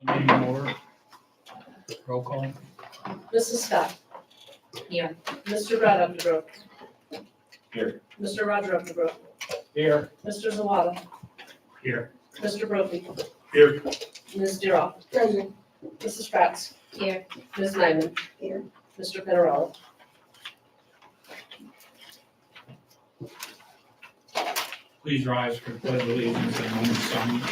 Any more? Roll call. Mrs. Scott. Here. Mr. Brad Upderbrook. Here. Mr. Roger Upderbrook. Here. Mr. Zawada. Here. Mr. Brophy. Here. Ms. Deeroff. Present. Mrs. Kratz. Here. Ms. Nyman. Here. Mr. Pinarello. Please rise for the pledge of allegiance and moment of silence.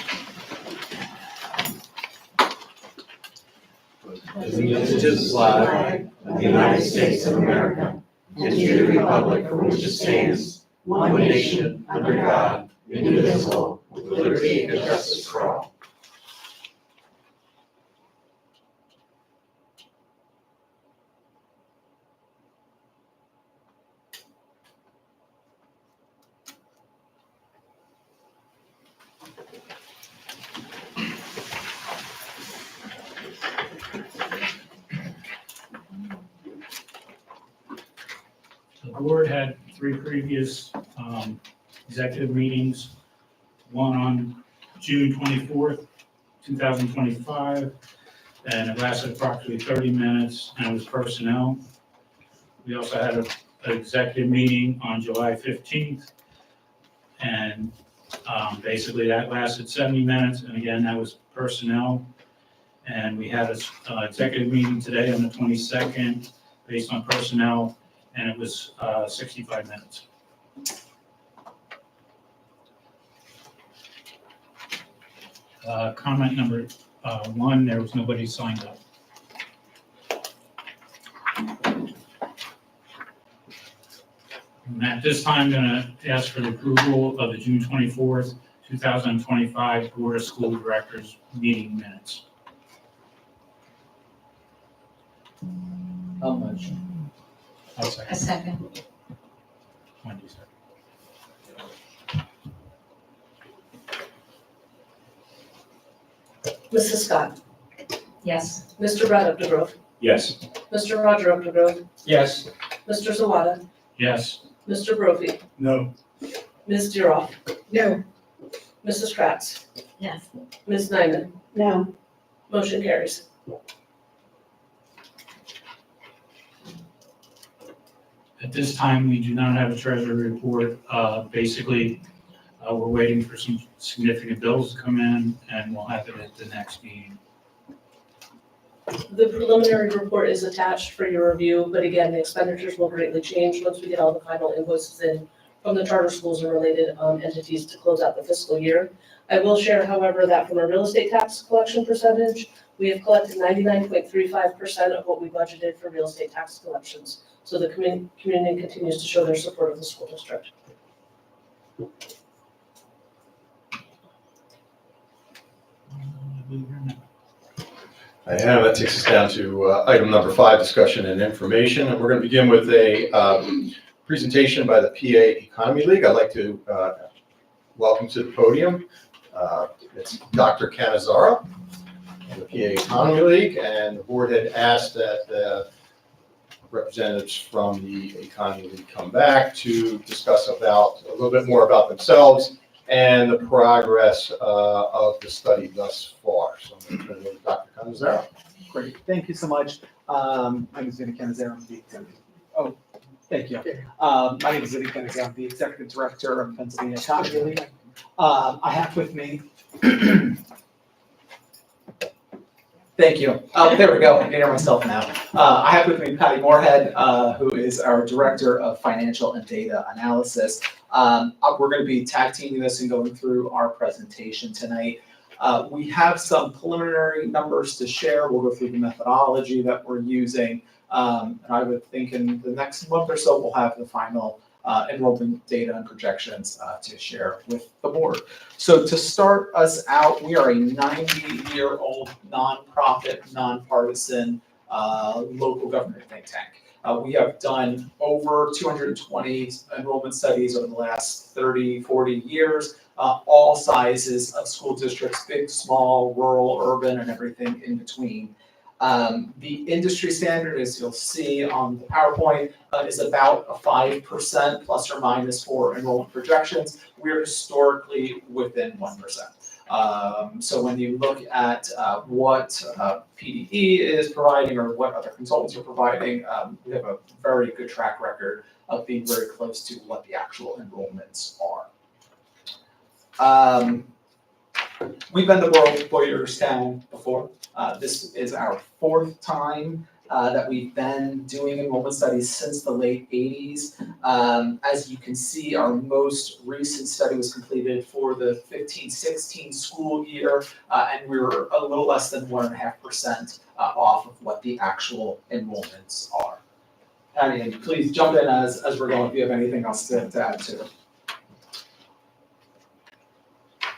Allegiance to the flag of the United States of America and to the republic for which it stands, one nation, under God, indivisible, with liberty and justice for all. The board had three previous executive meetings, one on June 24th, 2025, and it lasted approximately 30 minutes, and it was personnel. We also had an executive meeting on July 15th, and basically that lasted 70 minutes, and again, that was personnel. And we had an executive meeting today on the 22nd, based on personnel, and it was 65 minutes. Comment number one, there was nobody signed up. And at this time, I'm going to ask for the approval of the June 24th, 2025 Board of School Directors meeting minutes. How much? I'll A second. second. Wendy, second. Mrs. Scott. Yes. Mr. Brad Upderbrook. Yes. Mr. Roger Upderbrook. Yes. Mr. Zawada. Yes. Mr. Brophy. No. Ms. Deeroff. No. Mrs. Kratz. Yes. Ms. Nyman. No. Motion carries. At this time, we do not have a treasury report. Basically, we're waiting for some significant bills to come in, and we'll have it at the next meeting. The preliminary report is attached for your review, but again, the expenditures will greatly change once we get all the final invoices in from the charter schools and related entities to close out the fiscal year. I will share, however, that from a real estate tax collection percentage, we have collected 99.35% of what we budgeted for real estate tax collections. So the community continues to show their support of the school district. I have, that takes us down to item number 5, discussion and information. And we're going to begin with a presentation by the PA Economy League. I'd like to welcome to the podium, it's Dr. Canizara of the PA Economy League, and the board had asked that representatives from the Economy League come back to discuss about a little bit more about themselves and the progress of the study thus far. So I'm going to turn it over to Dr. Canizara. Great, thank you so much. My name is Vinny Canizaro. I'm the executive. Oh, thank you. My name is Vinny Canizaro. I'm the executive director of Pennsylvania Economy League. I have with me Thank you. Oh, there we go. I can hear myself now. I have with me Patty Moorhead, who is our Director of Financial and Data Analysis. We're going to be tag teaming this and going through our presentation tonight. We have some preliminary numbers to share. We'll go through the methodology that we're using. And I would think in the next month or so, we'll have the final enrollment data and projections to share with the board. So to start us out, we are a 90-year-old nonprofit, nonpartisan local government think tank. We have done over 220 enrollment studies over the last 30, 40 years, all sizes of school districts, big, small, rural, urban, and everything in between. The industry standard, as you'll see on the PowerPoint, is about a 5% plus or minus for enrollment projections. We're historically within 1%. So when you look at what PDE is providing or what other consultants are providing, we have a very good track record of being very close to what the actual enrollments are. We've been to Boyertown before. This is our fourth time that we've been doing enrollment studies since the late 80s. As you can see, our most recent study was completed for the 15-16 school year, and we were a little less than 1.5% off of what the actual enrollments are. And please jump in as we're going if you have anything else to add to.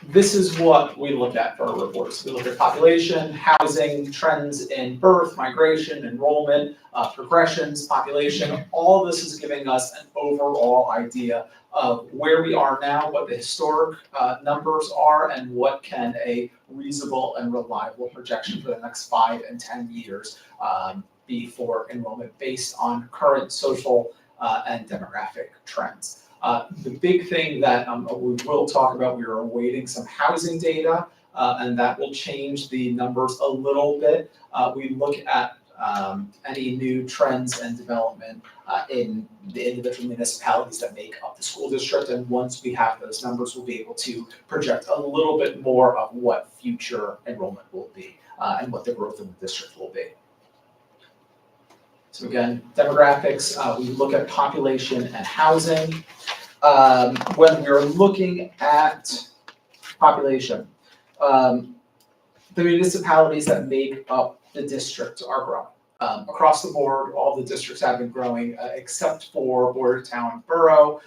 This is what we look at for our reports. We look at population, housing, trends in birth, migration, enrollment, progressions, population. All this is giving us an overall idea of where we are now, what the historic numbers are, and what can a reasonable and reliable projection for the next 5 and 10 years be for enrollment based on current social and demographic trends. The big thing that we will talk about, we are awaiting some housing data, and that will change the numbers a little bit. We look at any new trends and development in the individual municipalities that make up the school district, and once we have those numbers, we'll be able to project a little bit more of what future enrollment will be and what the growth of the district will be. So again, demographics, we look at population and housing. When we're looking at population, the municipalities that make up the district are growing. Across the board, all the districts have been growing except for Boyertown Borough,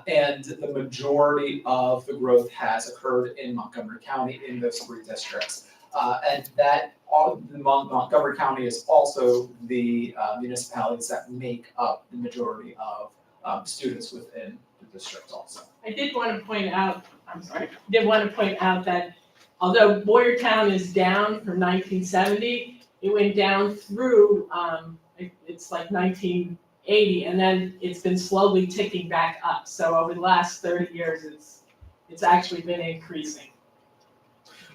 and the majority of the growth has occurred in Montgomery County in those 3 districts. And that Montgomery County is also the municipalities that make up the majority of students within the district also. I did want to point out that although Boyertown is down from 1970, it went down through, it's like 1980, and then it's been slowly ticking back up. So over the last 30 years, it's actually been increasing.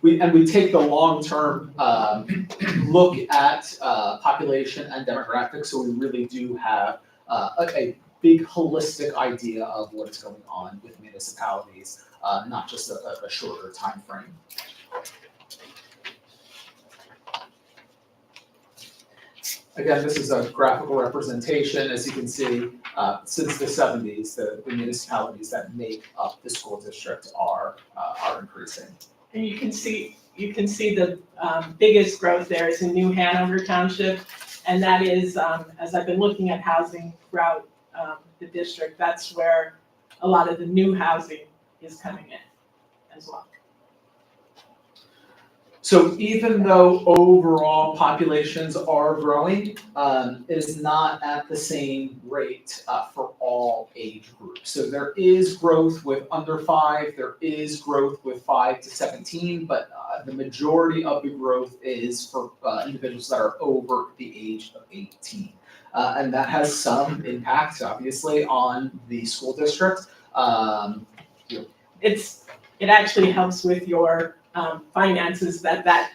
We take the long-term look at population and demographics, so we really do have a big holistic idea of what is going on with municipalities, not just a shorter time frame. Again, this is a graphical representation. As you can see, since the 70s, the municipalities that make up the school district are increasing. And you can see the biggest growth there is in New Hanover Township, and that is, as I've been looking at housing throughout the district, that's where a lot of the new housing is coming in as well. So even though overall populations are growing, it is not at the same rate for all age groups. So there is growth with under 5, there is growth with 5 to 17, but the majority of the growth is for individuals that are over the age of 18. And that has some impact, obviously, on the school district. It actually helps with your finances that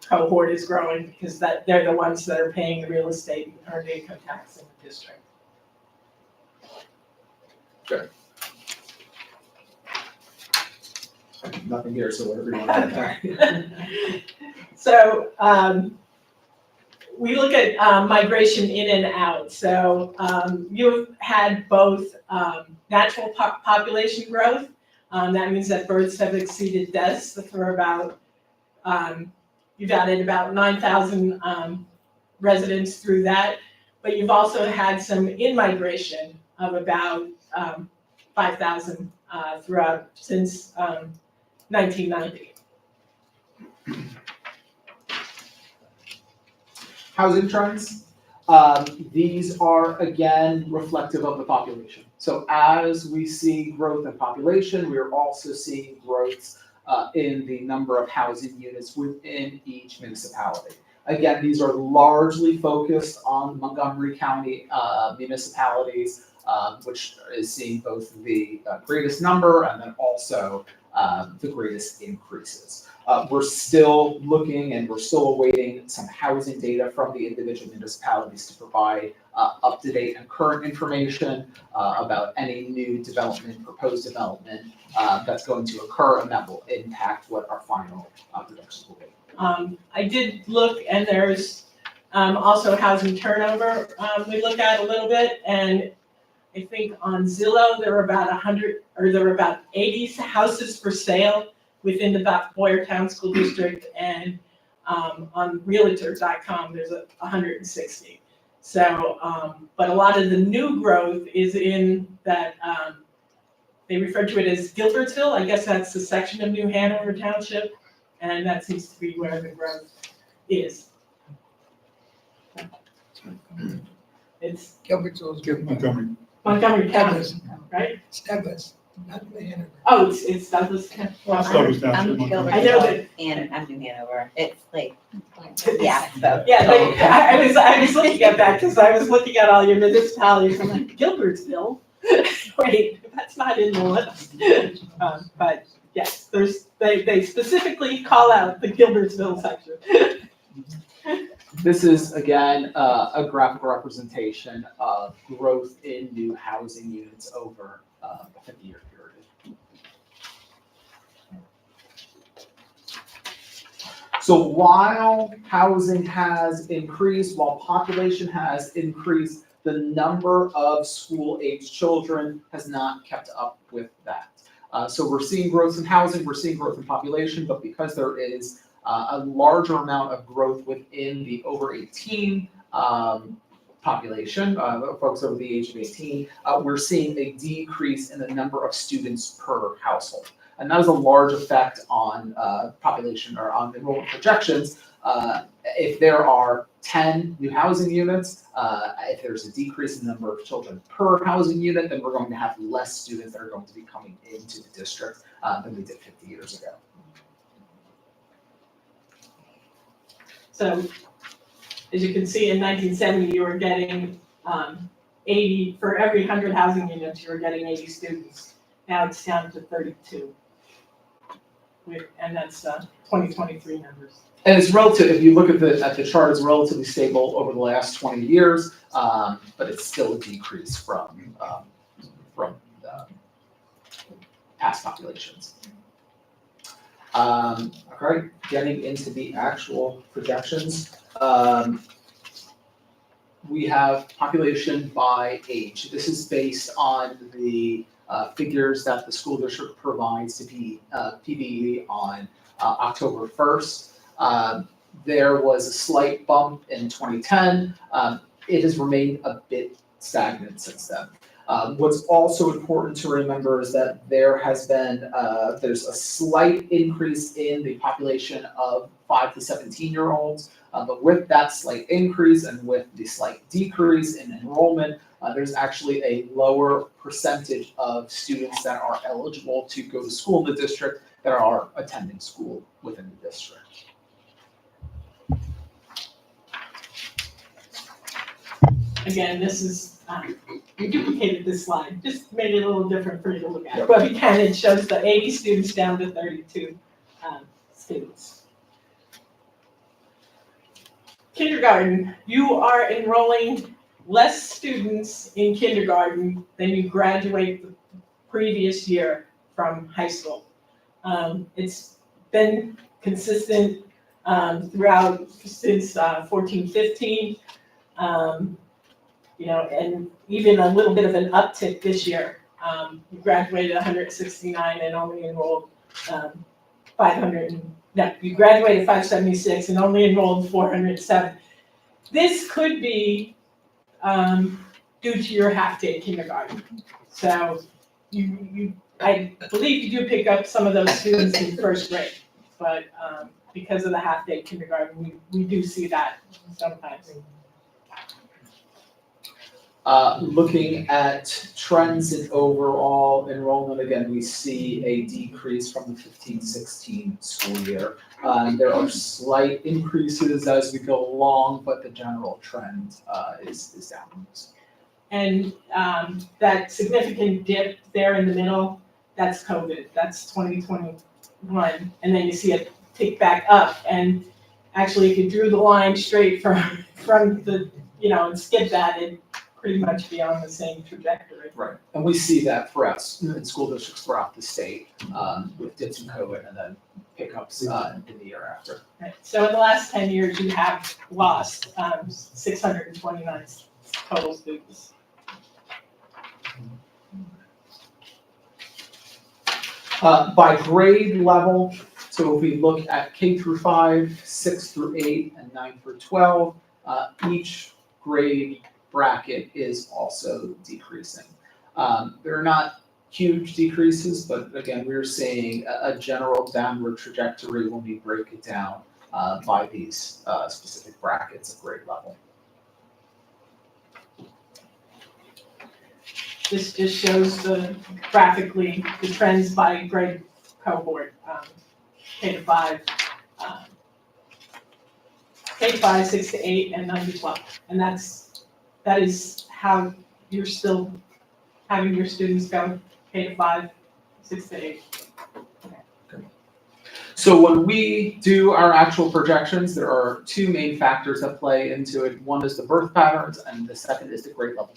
cohort is growing, because they're the ones that are paying the real estate and earned income tax in the district. Good. Nothing here, so whatever you want to add. So, we look at migration in and out. So you've had both natural population growth. That means that births have exceeded deaths for about, you've added about 9,000 residents through that. But you've also had some in-migration of about 5,000 throughout since 1990. Housing trends. These are again reflective of the population. So as we see growth in population, we are also seeing growth in the number of housing units within each municipality. Again, these are largely focused on Montgomery County municipalities, which is seeing both the greatest number and then also the greatest increases. We're still looking and we're still awaiting some housing data from the individual municipalities to provide up-to-date and current information about any new development, proposed development that's going to occur, and that will impact what our final projections will be. I did look, and there's also housing turnover we look at a little bit, and I think on Zillow there were about 80 houses for sale within the Boyertown School District, and on Realtor.com there's 160. So, but a lot of the new growth is in that they refer to it as Gilbertsville. I guess that's the section of New Hanover Township, and that seems to be where the growth is. It's Montgomery. Montgomery County, right? It's Douglas, not Hanover. Oh, it's Douglas County. Well, Douglas Township, I'm Montgomery. I know that. And I'm New Hanover. It's like, yeah, so. Yeah, I was looking at that because I was looking at all your municipalities. I'm like, Gilbertsville? Wait, that's not in the list. But yes, they specifically call out the Gilbertsville section. This is again a graphical representation of growth in new housing units over a 50-year period. So while housing has increased, while population has increased, the number of school-aged children has not kept up with that. So we're seeing growth in housing, we're seeing growth in population, but because there is a larger amount of growth within the over 18 population, folks over the age of 18, we're seeing a decrease in the number of students per household. And that is a large effect on population or on enrollment projections. If there are 10 new housing units, if there's a decrease in the number of children per housing unit, then we're going to have less students that are going to be coming into the district than we did 50 years ago. So, as you can see, in 1970, you were getting 80, for every 100 housing units, you were getting 80 students. Now it's down to 32. And that's 2023 numbers. And it's relative, if you look at the chart, it's relatively stable over the last 20 years, but it's still a decrease from past populations. Okay, getting into the actual projections. We have population by age. This is based on the figures that the school district provides to PBE on October 1st. There was a slight bump in 2010. It has remained a bit stagnant since then. What's also important to remember is that there has been, there's a slight increase in the population of 5 to 17-year-olds, but with that slight increase and with the slight decrease in enrollment, there's actually a lower percentage of students that are eligible to go to school in the district that are attending school within the district. Again, this is, we duplicated this slide, just made it a little different for you to look at. But again, it shows the 80 students down to 32 students. Kindergarten, you are enrolling less students in kindergarten than you graduate the previous year from high school. It's been consistent throughout since 14, 15. And even a little bit of an uptick this year. We graduated 169 and only enrolled 576 and only enrolled 407. This could be due to your half-day kindergarten. So I believe you do pick up some of those students in first grade, but because of the half-day kindergarten, we do see that sometimes. Looking at trends in overall enrollment, again, we see a decrease from the 15-16 school year. There are slight increases as we go along, but the general trend is downwards. And that significant dip there in the middle, that's COVID, that's 2021. And then you see it tick back up. And actually, if you drew the line straight from the, and skip that, it'd pretty much be on the same trajectory. Right, and we see that throughout, in school districts throughout the state, with dips in COVID and then pickups in the year after. Right. So in the last 10 years, you have lost 629 total students. By grade level, so if we look at K through 5, 6 through 8, and 9 through 12, each grade bracket is also decreasing. There are not huge decreases, but again, we're seeing a general downward trajectory when we break it down by these specific brackets at grade level. This just shows graphically the trends by grade cohort, K to 5, 6 to 8, and 9 to 12. And that is how you're still having your students go, K to 5, 6 to 8. So when we do our actual projections, there are two main factors that play into it. One is the birth patterns, and the second is the grade level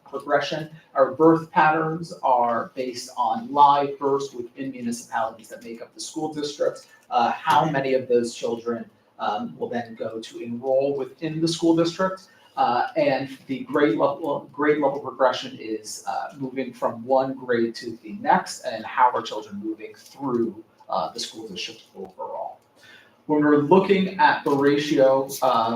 progression. Our birth patterns are based on live births within municipalities that make up the school districts. How many of those children will then go to enroll within the school district? And the grade level progression is moving from one grade to the next, and how are children moving through the school district overall. When we're looking at the ratio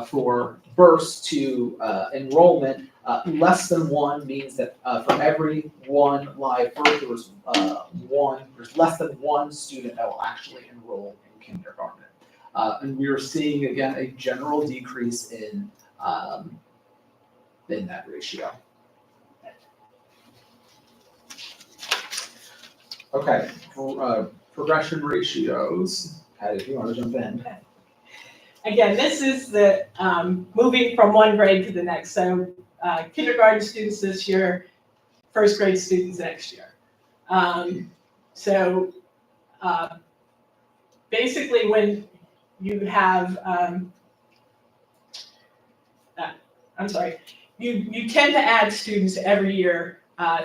for births to enrollment, less than 1 means that for every 1 live birth, there's less than 1 student that will actually enroll in kindergarten. And we are seeing, again, a general decrease in that ratio. Okay, progression ratios. Patty, if you want to jump in. Again, this is the moving from one grade to the next. So kindergarten students this year, first grade students next year. Basically when you have, you tend to add students every year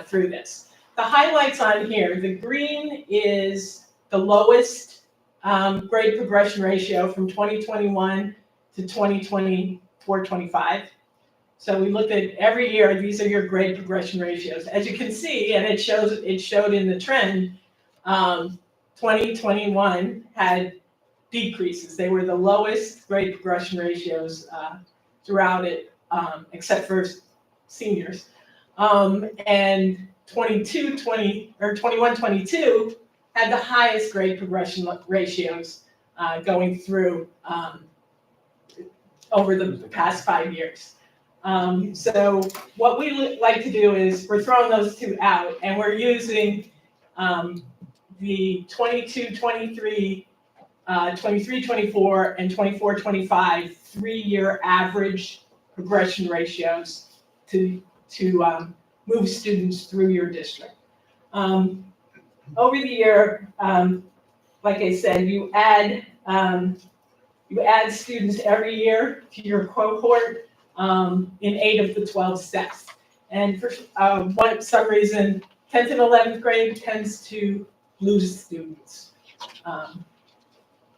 through this. The highlights on here, the green is the lowest grade progression ratio from 2021 to 2024-25. So we looked at every year, these are your grade progression ratios. As you can see, and it showed in the trend, 2021 had decreases. They were the lowest grade progression ratios throughout it, except for seniors. And 21-22 had the highest grade progression ratios going through over the past 5 years. So what we like to do is we're throwing those two out, and we're using the 22-23, 23-24, and 24-25 3-year average progression ratios to move students through your district. Over the year, like I said, you add students every year to your cohort in 8 of the 12 steps. And for some reason, 10th and 11th grade tends to lose students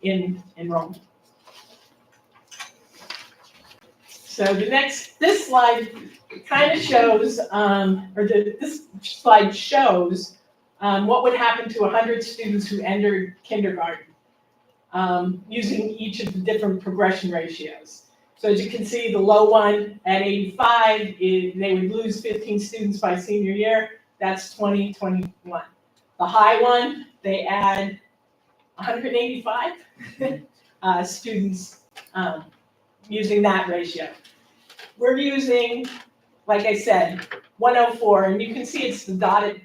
in enrollment. So this slide kind of shows, this slide shows what would happen to 100 students who entered kindergarten using each of the different progression ratios. So as you can see, the low one at 85, they would lose 15 students by senior year. That's 2021. The high one, they add 185 students using that ratio. We're using, like I said, 104, and you can see it's the dotted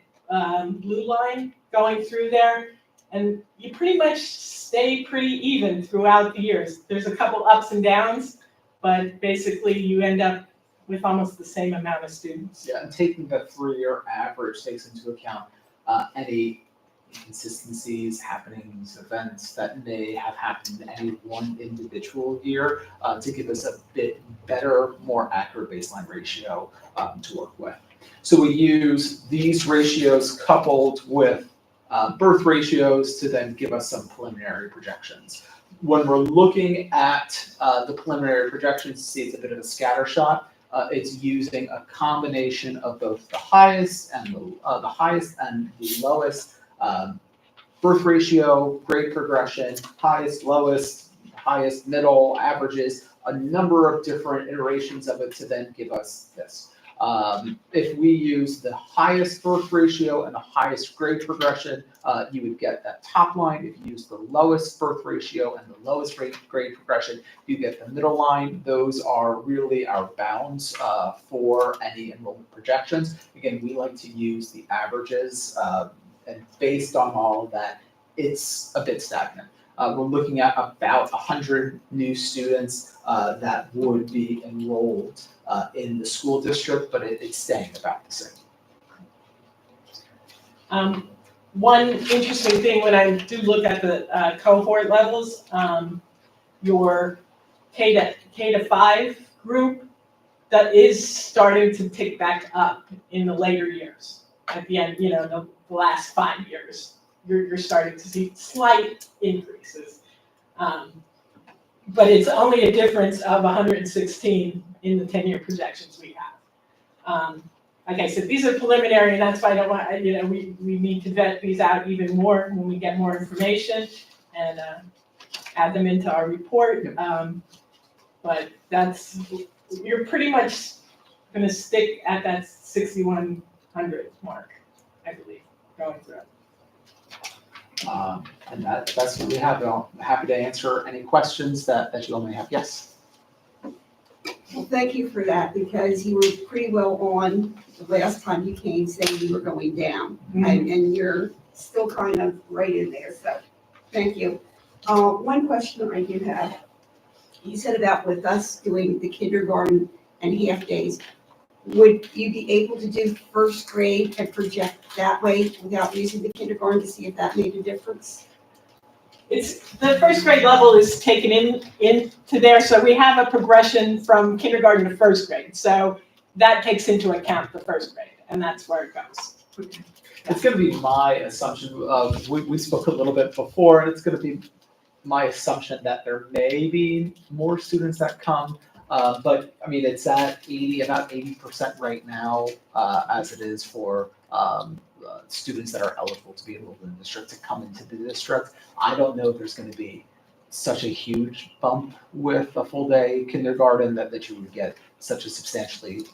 blue line going through there, and you pretty much stay pretty even throughout the years. There's a couple ups and downs, but basically you end up with almost the same amount of students. Yeah, and taking the 3-year average takes into account any inconsistencies, happenings, events that may have happened in any one individual year to give us a bit better, more accurate baseline ratio to work with. So we use these ratios coupled with birth ratios to then give us some preliminary projections. When we're looking at the preliminary projections, see it's a bit of a scatter shot. It's using a combination of both the highest and the lowest birth ratio, grade progression, highest, lowest, highest, middle, averages, a number of different iterations of it to then give us this. If we use the highest birth ratio and the highest grade progression, you would get that top line. If you use the lowest birth ratio and the lowest grade progression, you get the middle line. Those are really our bounds for any enrollment projections. Again, we like to use the averages, and based on all of that, it's a bit stagnant. We're looking at about 100 new students that would be enrolled in the school district, but it's staying about the same. One interesting thing when I do look at the cohort levels, your K to 5 group that is starting to tick back up in the later years. At the end, the last 5 years, you're starting to see slight increases. But it's only a difference of 116 in the 10-year projections we have. Like I said, these are preliminary, and that's why I don't want, we need to vet these out even more when we get more information and add them into our report. But you're pretty much going to stick at that 6,100 mark, I believe, going through it. And that's what we have. I'm happy to answer any questions that you all may have. Yes. Well, thank you for that, because you were pretty well on the last time you came saying you were going down, and you're still kind of right in there, so thank you. One question I do have, you said about with us doing the kindergarten and half days, would you be able to do first grade and project that way without using the kindergarten to see if that made a difference? It's the first grade level is taken into there, so we have a progression from kindergarten to first grade. So that takes into account the first grade, and that's where it goes. It's going to be my assumption. We spoke a little bit before, and it's going to be my assumption that there may be more students that come. But I mean, it's at about 80% right now, as it is for students that are eligible to be enrolled in the district to come into the district. I don't know if there's going to be such a huge bump with a full day kindergarten that you would get such a substantially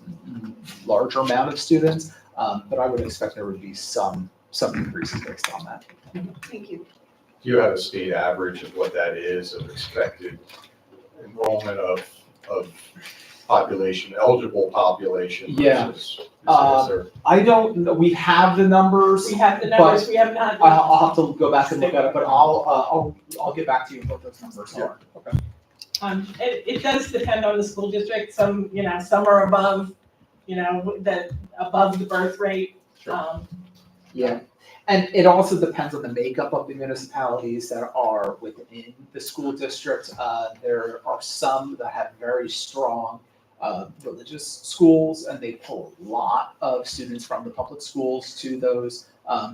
larger amount of students. But I would expect there would be some increases based on that. Thank you. Do you have a state average of what that is of expected enrollment of population, eligible population Yeah. versus? Is there- I don't know. We have the numbers. We have the numbers, we have not. I'll have to go back and look at it, but I'll get back to you with what those numbers are. Okay. It does depend on the school district. Some are above, above the birth rate. Yeah, and it also depends on the makeup of the municipalities that are within the school district. There are some that have very strong religious schools, and they pull a lot of students from the public schools to those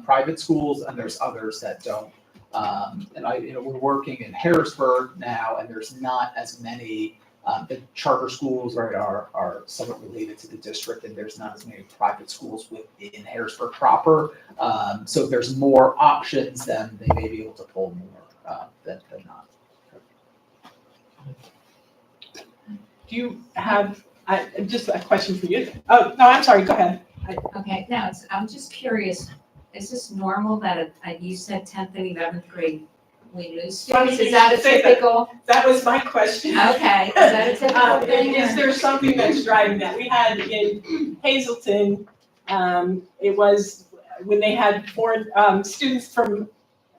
private schools, and there's others that don't. And we're working in Harrisburg now, and there's not as many The charter schools, right, are somewhat related to the district, and there's not as many private schools within Harrisburg proper. So if there's more options, then they may be able to pull more than not. Do you have, just a question for you? Oh, no, I'm sorry, go ahead. Okay, now, I'm just curious, is this normal that, you said 10th and 11th grade, we lose students? Is that a Say that. typical? That was my question. Okay, is that a typical thing? Is there something that's driving that? We had in Hazelton, it was when they had foreign students from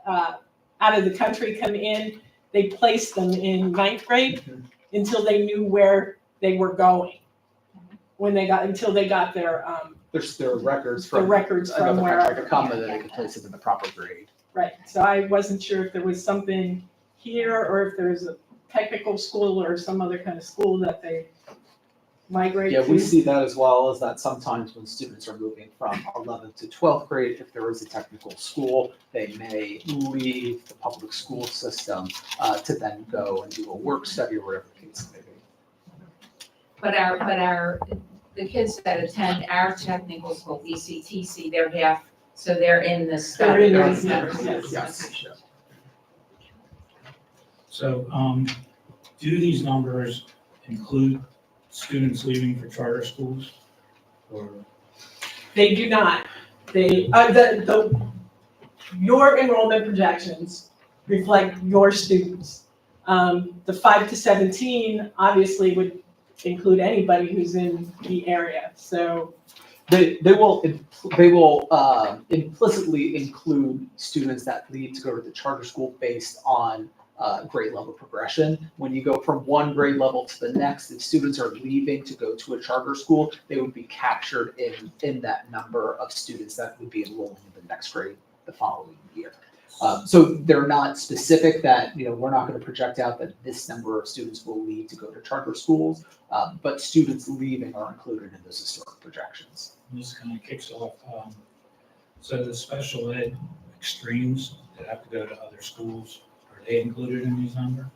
out of the country come in, they placed them in ninth grade until they knew where they were going. Until they got their Their records their from records from another wherever. country to come, and then they can place it in the proper grade. Right, so I wasn't sure if there was something here or if there's a technical school or some other kind of school that they migrate to. Yeah, we see that as well, as that sometimes when students are moving from 11th to 12th grade, if there is a technical school, they may leave the public school system to then go and do a work study or whatever the case may be. But the kids that attend our technical school, ECTC, they're half, so they're in the study. They're in right? those numbers, Yes. So, do these numbers include students leaving for charter schools? Or, They do not. They, your enrollment projections reflect your students. The 5 to 17 obviously would include anybody who's in the area, so. They will implicitly include students that leave to go to the charter school based on grade level progression. When you go from one grade level to the next, if students are leaving to go to a charter school, they would be captured in that number of students that would be enrolling in the next grade the following year. So they're not specific that, we're not going to project out that this number of students will leave to go to charter schools, but students leaving are included in those historic projections. this kind of kicks off, so the special ed extremes that have to go to other schools, are they included in these numbers?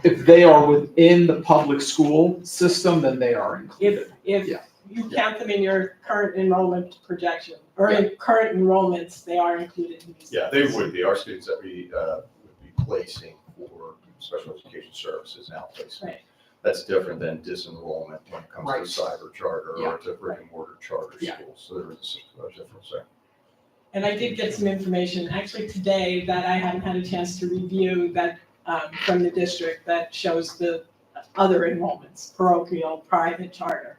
If they are within the public school system, then they are included. If Yeah. you count them in your current enrollment projection, or in current enrollments, they are included in these. Yeah, they would be. Our students that we would be placing for special education services now placing. Right. That's different than disenrollment when it comes Right. to cyber charter Yeah. or to brick and mortar charter Yeah. schools. So there is a difference there. And I did get some information, actually today, that I haven't had a chance to review that, from the district, that shows the other enrollments, parochial, private, charter,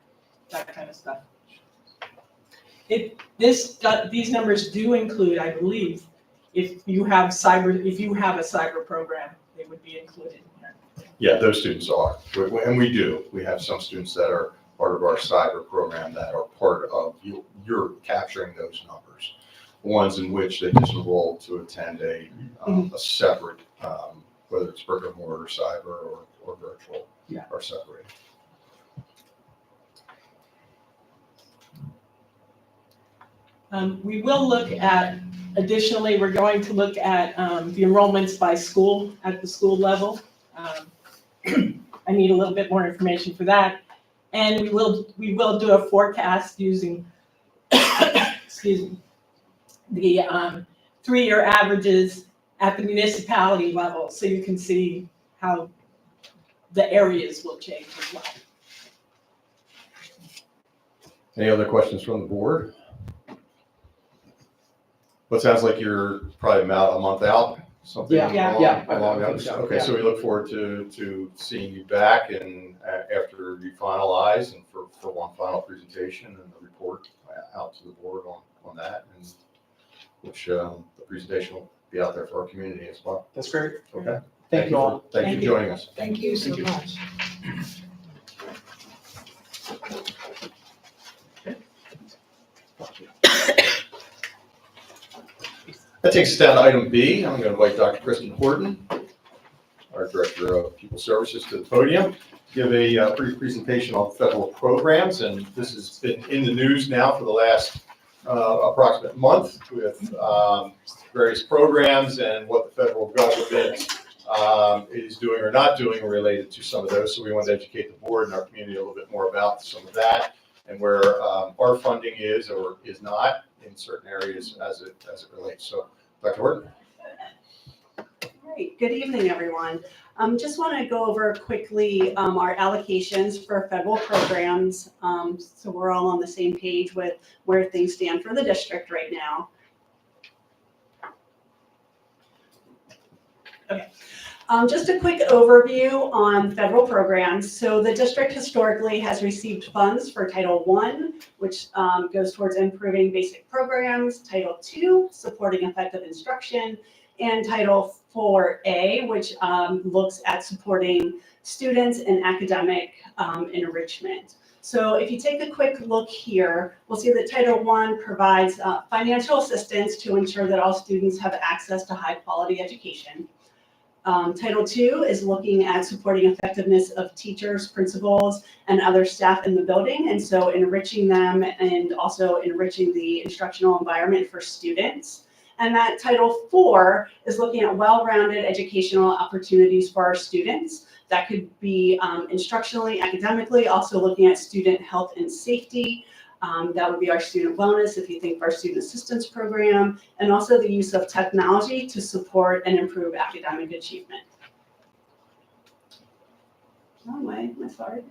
that kind of stuff. These numbers do include, I believe, if you have a cyber program, they would be included in here. Yeah, those students are, and we do. We have some students that are part of our cyber program that are part of, you're capturing those numbers. Ones in which they disenroll to attend a separate, whether it's brick and mortar, cyber, or virtual, Yeah. are separated. We will look at, additionally, we're going to look at the enrollments by school, at the school level. I need a little bit more information for that. And we will do a forecast using, excuse me, the 3-year averages at the municipality level, so you can see how the areas will change as well. Any other questions from the board? Well, it sounds like you're probably about a month out, something Yeah, along yeah, along I think those. so, Okay, yeah. so we look forward to seeing you back and after you finalize and for one final presentation and the report out to the board on that, and which the presentation will be out there for our community as well. That's great. Okay. Thank you all. Thank you for joining us. Thank you so much. That takes us down to item B. I'm going to invite Dr. Kristen Horton, our Director of Pupil Services, to the podium, to give a brief presentation on federal programs. And this has been in the news now for the last approximate month with various programs and what the federal government is doing or not doing related to some of those. So we wanted to educate the board and our community a little bit more about some of that and where our funding is or is not in certain areas as it relates. So, Dr. Horton? Great. Good evening, everyone. Just want to go over quickly our allocations for federal programs, so we're all on the same page with where things stand for the district right now. Okay. Just a quick overview on federal programs. So the district historically has received funds for Title I, which goes towards improving basic programs, Title II, supporting effective instruction, and Title IV-A, which looks at supporting students in academic enrichment. So if you take a quick look here, we'll see that Title I provides financial assistance to ensure that all students have access to high quality education. Title II is looking at supporting effectiveness of teachers, principals, and other staff in the building, and so enriching them and also enriching the instructional environment for students. And that Title IV is looking at well-rounded educational opportunities for our students. That could be instructionally, academically, also looking at student health and safety. That would be our student wellness if you think of our student assistance program, and also the use of technology to support and improve academic achievement. Wrong way, I'm sorry.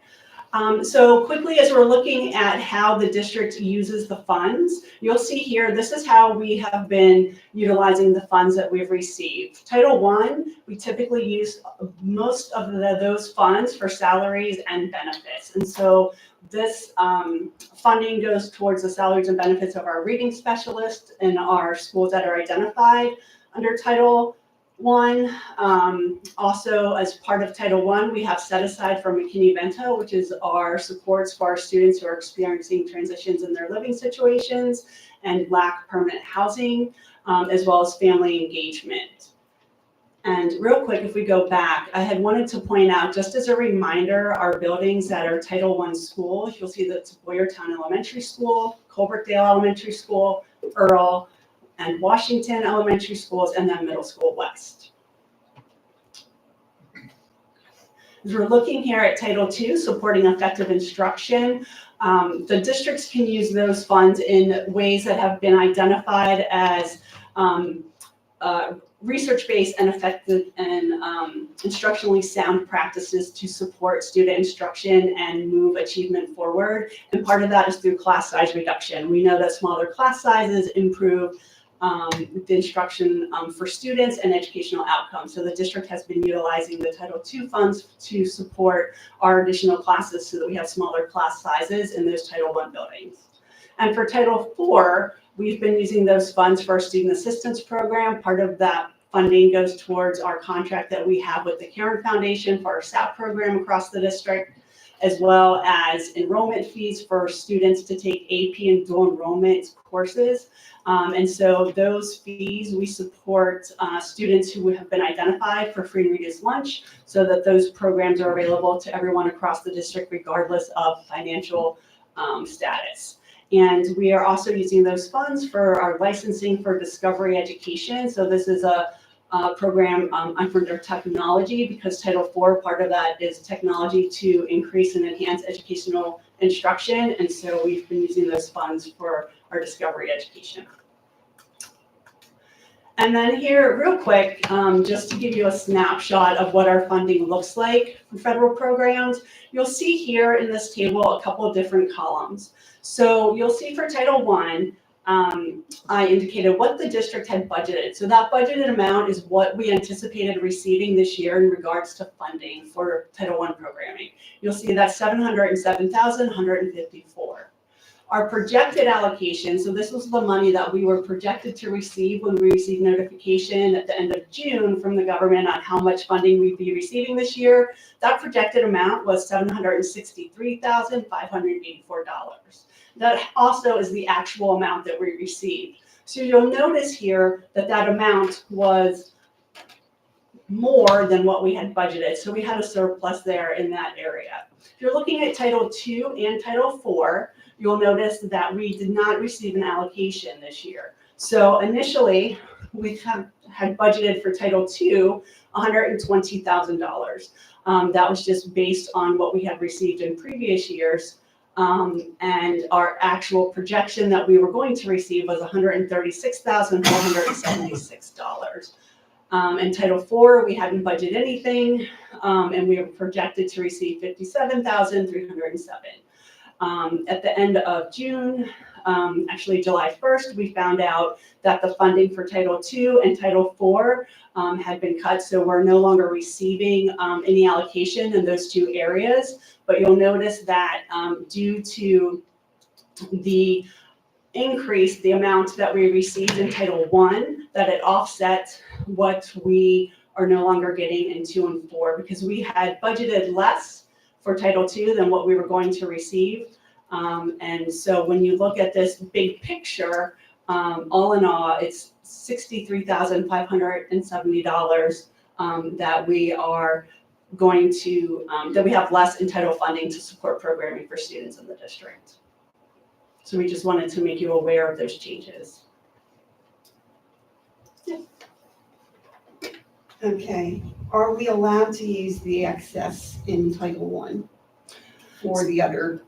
So quickly, as we're looking at how the district uses the funds, you'll see here, this is how we have been utilizing the funds that we've received. Title I, we typically use most of those funds for salaries and benefits. And so this funding goes towards the salaries and benefits of our reading specialists in our schools that are identified under Title I. Also, as part of Title I, we have set aside for McKinney-Vento, which is our supports for our students who are experiencing transitions in their living situations and lack permanent housing, as well as family engagement. And real quick, if we go back, I had wanted to point out, just as a reminder, our buildings that are Title I schools, you'll see that it's Boyertown Elementary School, Colbertdale Elementary School, Earl, and Washington Elementary Schools, and then Middle School West. As we're looking here at Title II, supporting effective instruction, the districts can use those funds in ways that have been identified as research-based and effective and instructionally sound practices to support student instruction and move achievement forward. And part of that is through class size reduction. We know that smaller class sizes improve the instruction for students and educational outcomes. So the district has been utilizing the Title II funds to support our additional classes so that we have smaller class sizes in those Title I buildings. And for Title IV, we've been using those funds for our student assistance program. Part of that funding goes towards our contract that we have with the Caring Foundation for our SAP program across the district, as well as enrollment fees for students to take AP and dual enrollment courses. And so those fees, we support students who have been identified for free and reduced lunch so that those programs are available to everyone across the district regardless of financial status. And we are also using those funds for our licensing for discovery education. So this is a program under technology, because Title IV, part of that is technology to increase and enhance educational instruction. And so we've been using those funds for our discovery education. And then here, real quick, just to give you a snapshot of what our funding looks like for federal programs, you'll see here in this table a couple of different columns. So you'll see for Title I, I indicated what the district had budgeted. So that budgeted amount is what we anticipated receiving this year in regards to funding for Title I programming. You'll see that's $707,154. Our projected allocation, so this was the money that we were projected to receive when we received notification at the end of June from the government on how much funding we'd be receiving this year. That projected amount was $763,584. That also is the actual amount that we received. So you'll notice here that that amount was more than what we had budgeted. So we had a surplus there in that area. If you're looking at Title II and Title IV, you'll notice that we did not receive an allocation this year. So initially, we had budgeted for Title II, $120,000. That was just based on what we had received in previous years. And our actual projection that we were going to receive was $136,476. In Title IV, we hadn't budgeted anything, and we were projected to receive $57,307. At the end of June, actually July 1st, we found out that the funding for Title II and Title IV had been cut, so we're no longer receiving any allocation in those two areas. But you'll notice that due to the increase, the amount that we received in Title I, that it offset what we are no longer getting in 2 and 4, because we had budgeted less for Title II than what we were going to receive. And so when you look at this big picture, all in all, it's $63,570 that we are going to, that we have less in title funding to support programming for students in the district. So we just wanted to make you aware of those changes. Okay, are we allowed to use the excess in Title I for the other?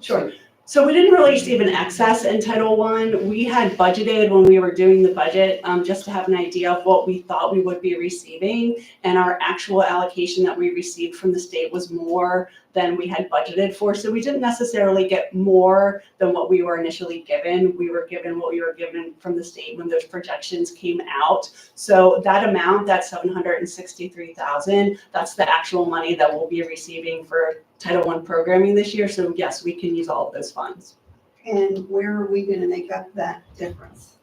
Sure. So we didn't really receive an excess in Title I. We had budgeted when we were doing the budget, just to have an idea of what we thought we would be receiving. And our actual allocation that we received from the state was more than we had budgeted for. So we didn't necessarily get more than what we were initially given. We were given what we were given from the state when those projections came out. So that amount, that $763,000, that's the actual money that we'll be receiving for Title I programming this year. So yes, we can use all of those funds. And where are we gonna make up that difference?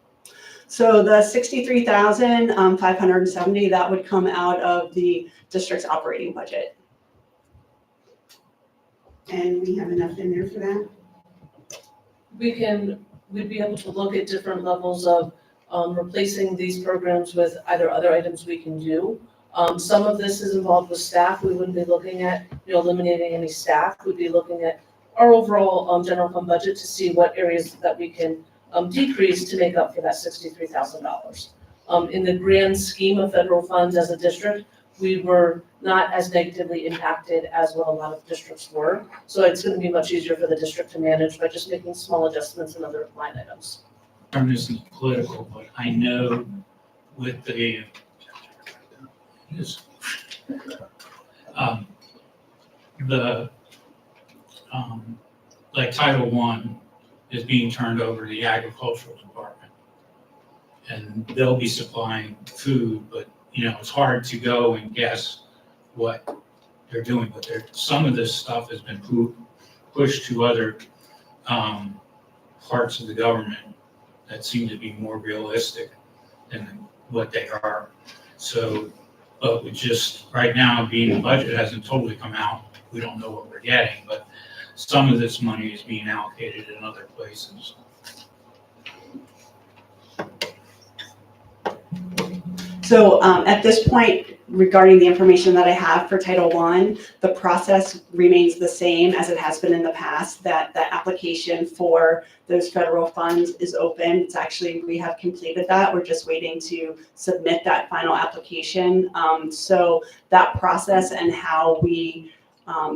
So the $63,570, that would come out of the district's operating budget. And we have enough in there for that? We'd be able to look at different levels of replacing these programs with either other items we can do. Some of this is involved with staff. We wouldn't be looking at, eliminating any staff. We'd be looking at our overall general fund budget to see what areas that we can decrease to make up for that $63,000. In the grand scheme of federal funds as a district, we were not as negatively impacted as what a lot of districts were. So it's going to be much easier for the district to manage by just making small adjustments in other line items. Term isn't political, but I know with the like Title I is being turned over to the agricultural department. And they'll be supplying food, but it's hard to go and guess what they're doing. But some of this stuff has been pushed to other parts of the government that seem to be more realistic than what they are. So, but with just right now being the budget hasn't totally come out, we don't know what we're getting, but some of this money is being allocated in other places. So at this point, regarding the information that I have for Title I, the process remains the same as it has been in the past, that the application for those federal funds is open. It's actually, we have completed that. We're just waiting to submit that final application. So that process and how we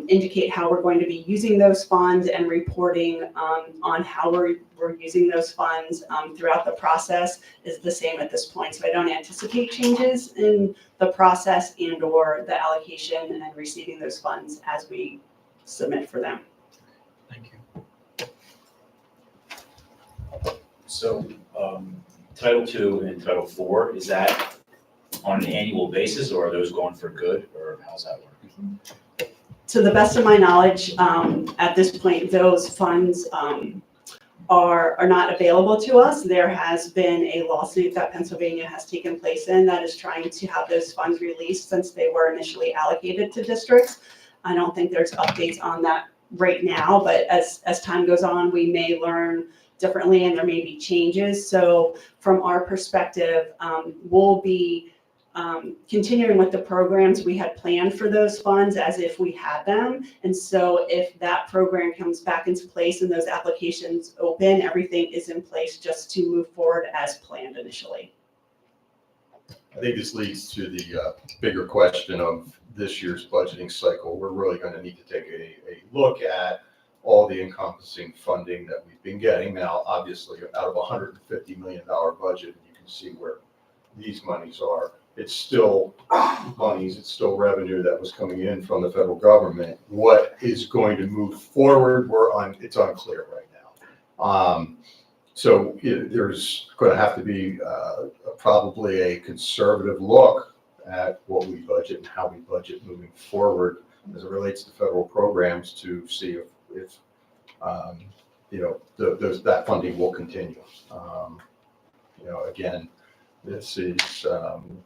indicate how we're going to be using those funds and reporting on how we're using those funds throughout the process is the same at this point. So I don't anticipate changes in the process and or the allocation and receiving those funds as we submit for them. Thank you. So, Title II and Title IV, is that on an annual basis, or are those going for good, or how's that working? To the best of my knowledge, at this point, those funds are not available to us. There has been a lawsuit that Pennsylvania has taken place in that is trying to have those funds released since they were initially allocated to districts. I don't think there's updates on that right now, but as time goes on, we may learn differently and there may be changes. So from our perspective, we'll be continuing with the programs we had planned for those funds as if we had them. And so if that program comes back into place and those applications open, everything is in place just to move forward as planned initially. I think this leads to the bigger question of this year's budgeting cycle. We're really going to need to take a look at all the encompassing funding that we've been getting. Now, obviously, out of a $150 million budget, you can see where these monies are. It's still monies, it's still revenue that was coming in from the federal government. What is going to move forward, it's unclear right now. So there's going to have to be probably a conservative look at what we budget and how we budget moving forward as it relates to federal programs to see if that funding will continue. Again, this is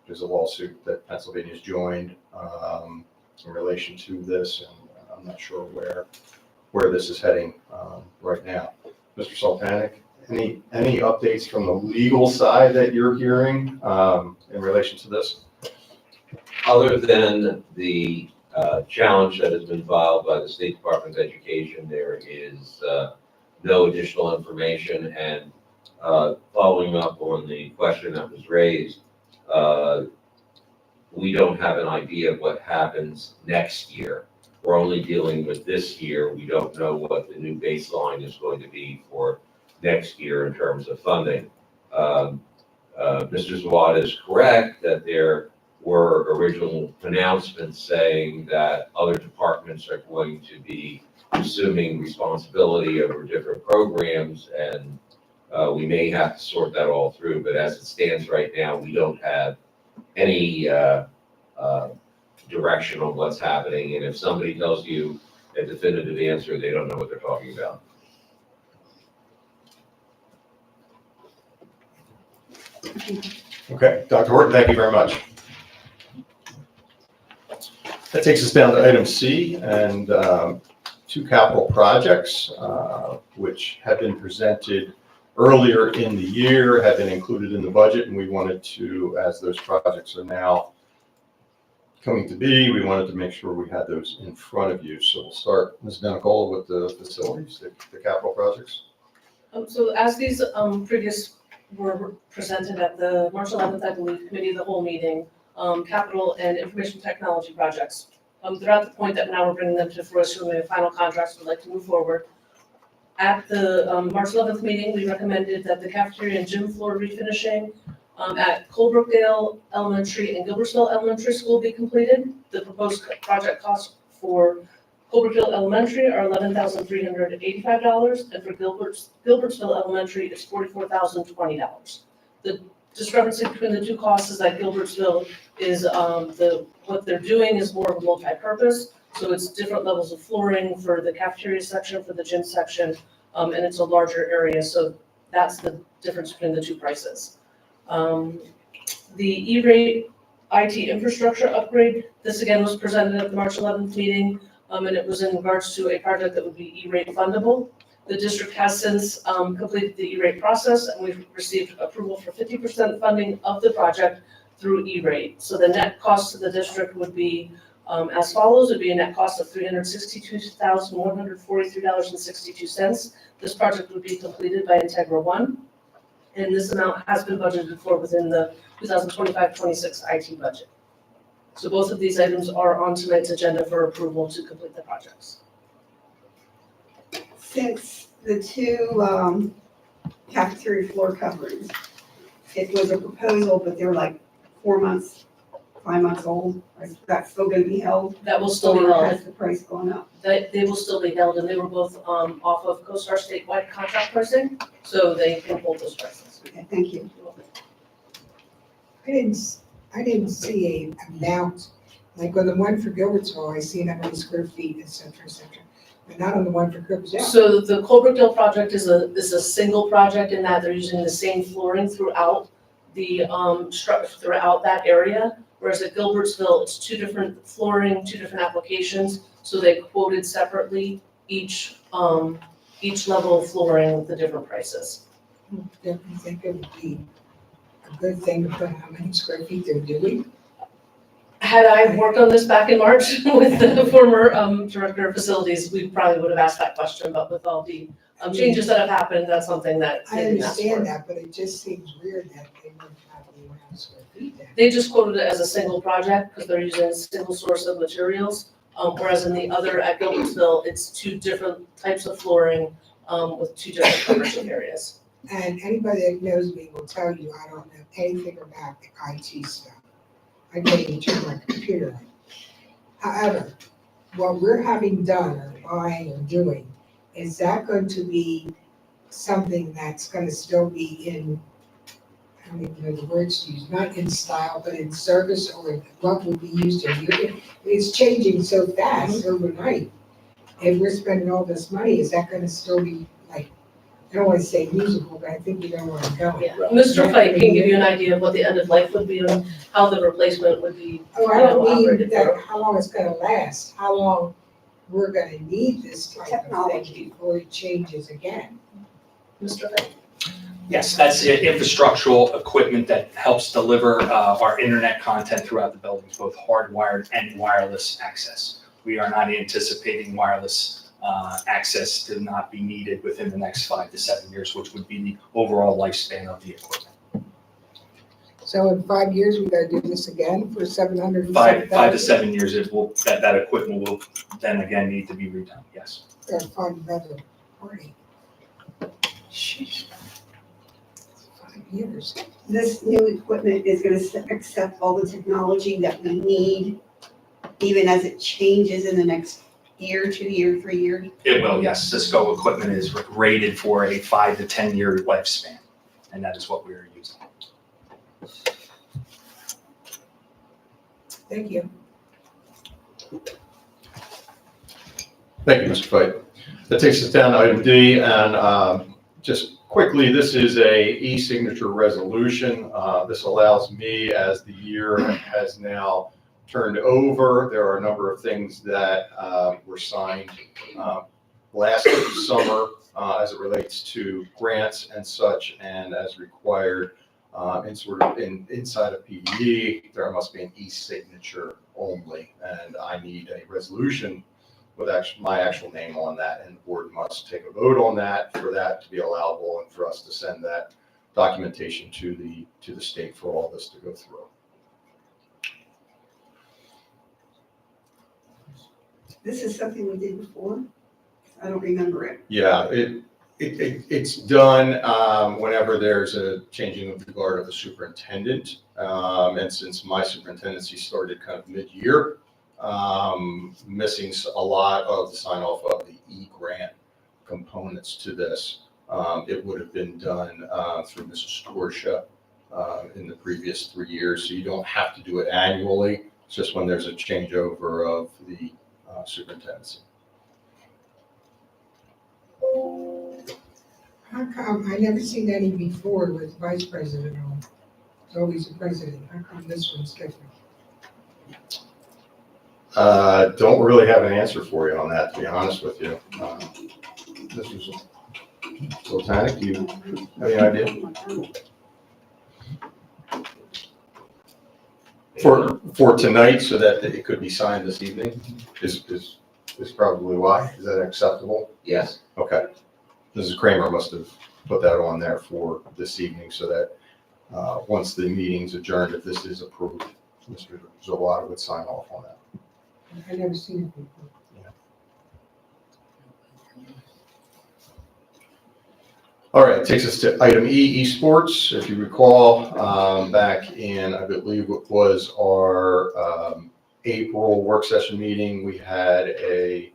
there's a lawsuit that Pennsylvania's joined in relation to this, and I'm not sure where this is heading right now. Mr. Sultanic, any updates from the legal side that you're hearing in relation to this? Other than the challenge that has been filed by the State Department of Education, there is no additional information. And following up on the question that was raised, we don't have an idea of what happens next year. We're only dealing with this year. We don't know what the new baseline is going to be for next year in terms of funding. Mr. Zawad is correct that there were original announcements saying that other departments are going to be assuming responsibility over different programs, and we may have to sort that all through. But as it stands right now, we don't have any direction on what's happening. And if somebody tells you a definitive answer, they don't know what they're talking about. Okay, Dr. Horton, thank you very much. That takes us down to item C, and two capital projects, which had been presented earlier in the year, had been included in the budget, and we wanted to, as those projects are now coming to be, we wanted to make sure we had those in front of you. So we'll start, Ms. Denicola, with the facilities, the capital projects. So as these previous were presented at the March 11th, I believe, Committee of the Whole meeting, capital and information technology projects. They're at the point that now we're bringing them to fruition. We have final contracts we'd like to move forward. At the March 11th meeting, we recommended that the cafeteria and gym floor refinishing at Colebrookdale Elementary and Gilbertsville Elementary School be completed. The proposed project costs for Colebrookdale Elementary are $11,385, and for Gilbertsville Elementary is $44,020. The discrepancy between the two costs is that Gilbertsville is what they're doing is more of a multi-purpose, so it's different levels of flooring for the cafeteria section, for the gym section, and it's a larger area, so that's the difference between the two prices. The E-rate IT infrastructure upgrade, this again was presented at the March 11th meeting, and it was in regards to a project that would be E-rate fundable. The district has since completed the E-rate process, and we've received approval for 50% funding of the project through E-rate. So the net cost to the district would be as follows. It would be a net cost of $362,143.62. This project would be completed by Integra One, and this amount has been budgeted for within the 2025-26 IT budget. So both of these items are on tonight's agenda for approval to complete the projects. Since the two cafeteria floor coverings, it was a proposal, but they're like 4 months, 5 months old. Is that still going to be held? That will still be Or held. has the price gone up? They will still be held, and they were both off of CoStar statewide contract pricing, so they can hold those prices. Okay, thank you. I didn't see a amount, like on the one for Gilbertsville, I see how many square feet, et cetera, but not on the one for Cooperstown. So the Colebrookdale project is a single project in that they're using the same flooring throughout the throughout that area, whereas at Gilbertsville, it's two different flooring, two different applications, so they quoted separately each level of flooring with the different prices. Don't you think it would be a good thing to put how many square feet they're doing? Had I worked on this back in March with the former director of facilities, we probably would have asked that question, but with all the changes that have happened, that's something that I they didn't ask for. understand that, but it just seems weird that they wouldn't have the amount of square feet then. They just quoted it as a single project because they're using a single source of materials. Whereas in the other at Gilbertsville, it's two different types of flooring, with two different coverage areas. And anybody that knows me will tell you I don't know anything about the IT stuff. I can't even turn my computer on. However, what we're having done or buying or doing, is that going to be something that's gonna still be in, I don't even know the words to use, not in style, but in service, or what will be used in your, it's changing so fast overnight. If we're spending all this money, is that gonna still be like, I don't wanna say musical, but I think you know where I'm going. Yeah, Mr. Fike can give you an idea of what the end of life would be and how the replacement would be. Oh, I don't mean operated that, for. how long it's gonna last, how long we're gonna need this type of thing Technology. before it changes again. Mr. Fike? Yes, that's infrastructural equipment that helps deliver our internet content throughout the buildings, both hardwired and wireless access. We are not anticipating wireless access to not be needed within the next 5 to 7 years, which would be the overall lifespan of the equipment. So in 5 years, we gotta do this again for 700 and Five to 7,000? 7 years, that equipment will then again need to be redone, yes. Gotta find another party. Sheesh. 5 years. This new equipment is gonna accept all the technology that we need, even as it changes in the next year, 2 year, 3 years. It will, yes. Cisco equipment is rated for a 5 to 10 year lifespan, and that is what we are using. Thank you. Thank you, Mr. Fite. That takes us down to item D, and just quickly, this is a e-signature resolution. This allows me, as the year has now turned over, there are a number of things that were signed last summer as it relates to grants and such, and as required inside of PDE, there must be an e-signature only, and I need a resolution with my actual name on that, and the board must take a vote on that for that to be allowable and for us to send that documentation to the state for all this to go through. This is something we did before. I don't remember it. Yeah, it's done whenever there's a changing of the guard of the superintendent. And since my superintendency started kind of mid-year, missing a lot of the sign off of the e-grant components to this. It would have been done through Mrs. Storsha in the previous 3 years, so you don't have to do it annually. It's just when there's a changeover of the superintendency. How come, I never seen any before with vice president on, it's always the president, how come this one's different? Don't really have an answer for you on that, to be honest with you. This is Sultanic, do you have any idea? For tonight, so that it could be signed this evening, is probably why. Is that acceptable? Yes. Okay. Mrs. Kramer must have put that on there for this evening, so that once the meeting's adjourned, if this is approved, Mr. Zawada would sign off on that. I never seen it before. All right, takes us to item E, esports. If you recall, back in, I believe it was our April work session meeting, we had a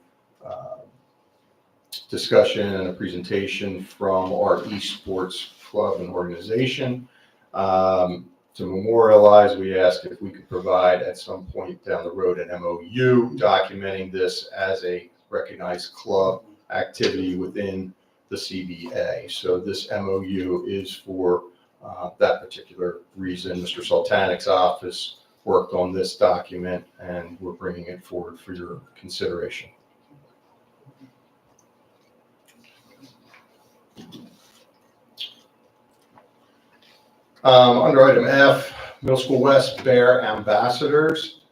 discussion and a presentation from our esports club and organization. To memorialize, we asked if we could provide at some point down the road an MOU documenting this as a recognized club activity within the CBA. So this MOU is for that particular reason. Mr. Sultanic's office worked on this document, and we're bringing it forward for your consideration. Under item F, Middle School West Bear Ambassadors.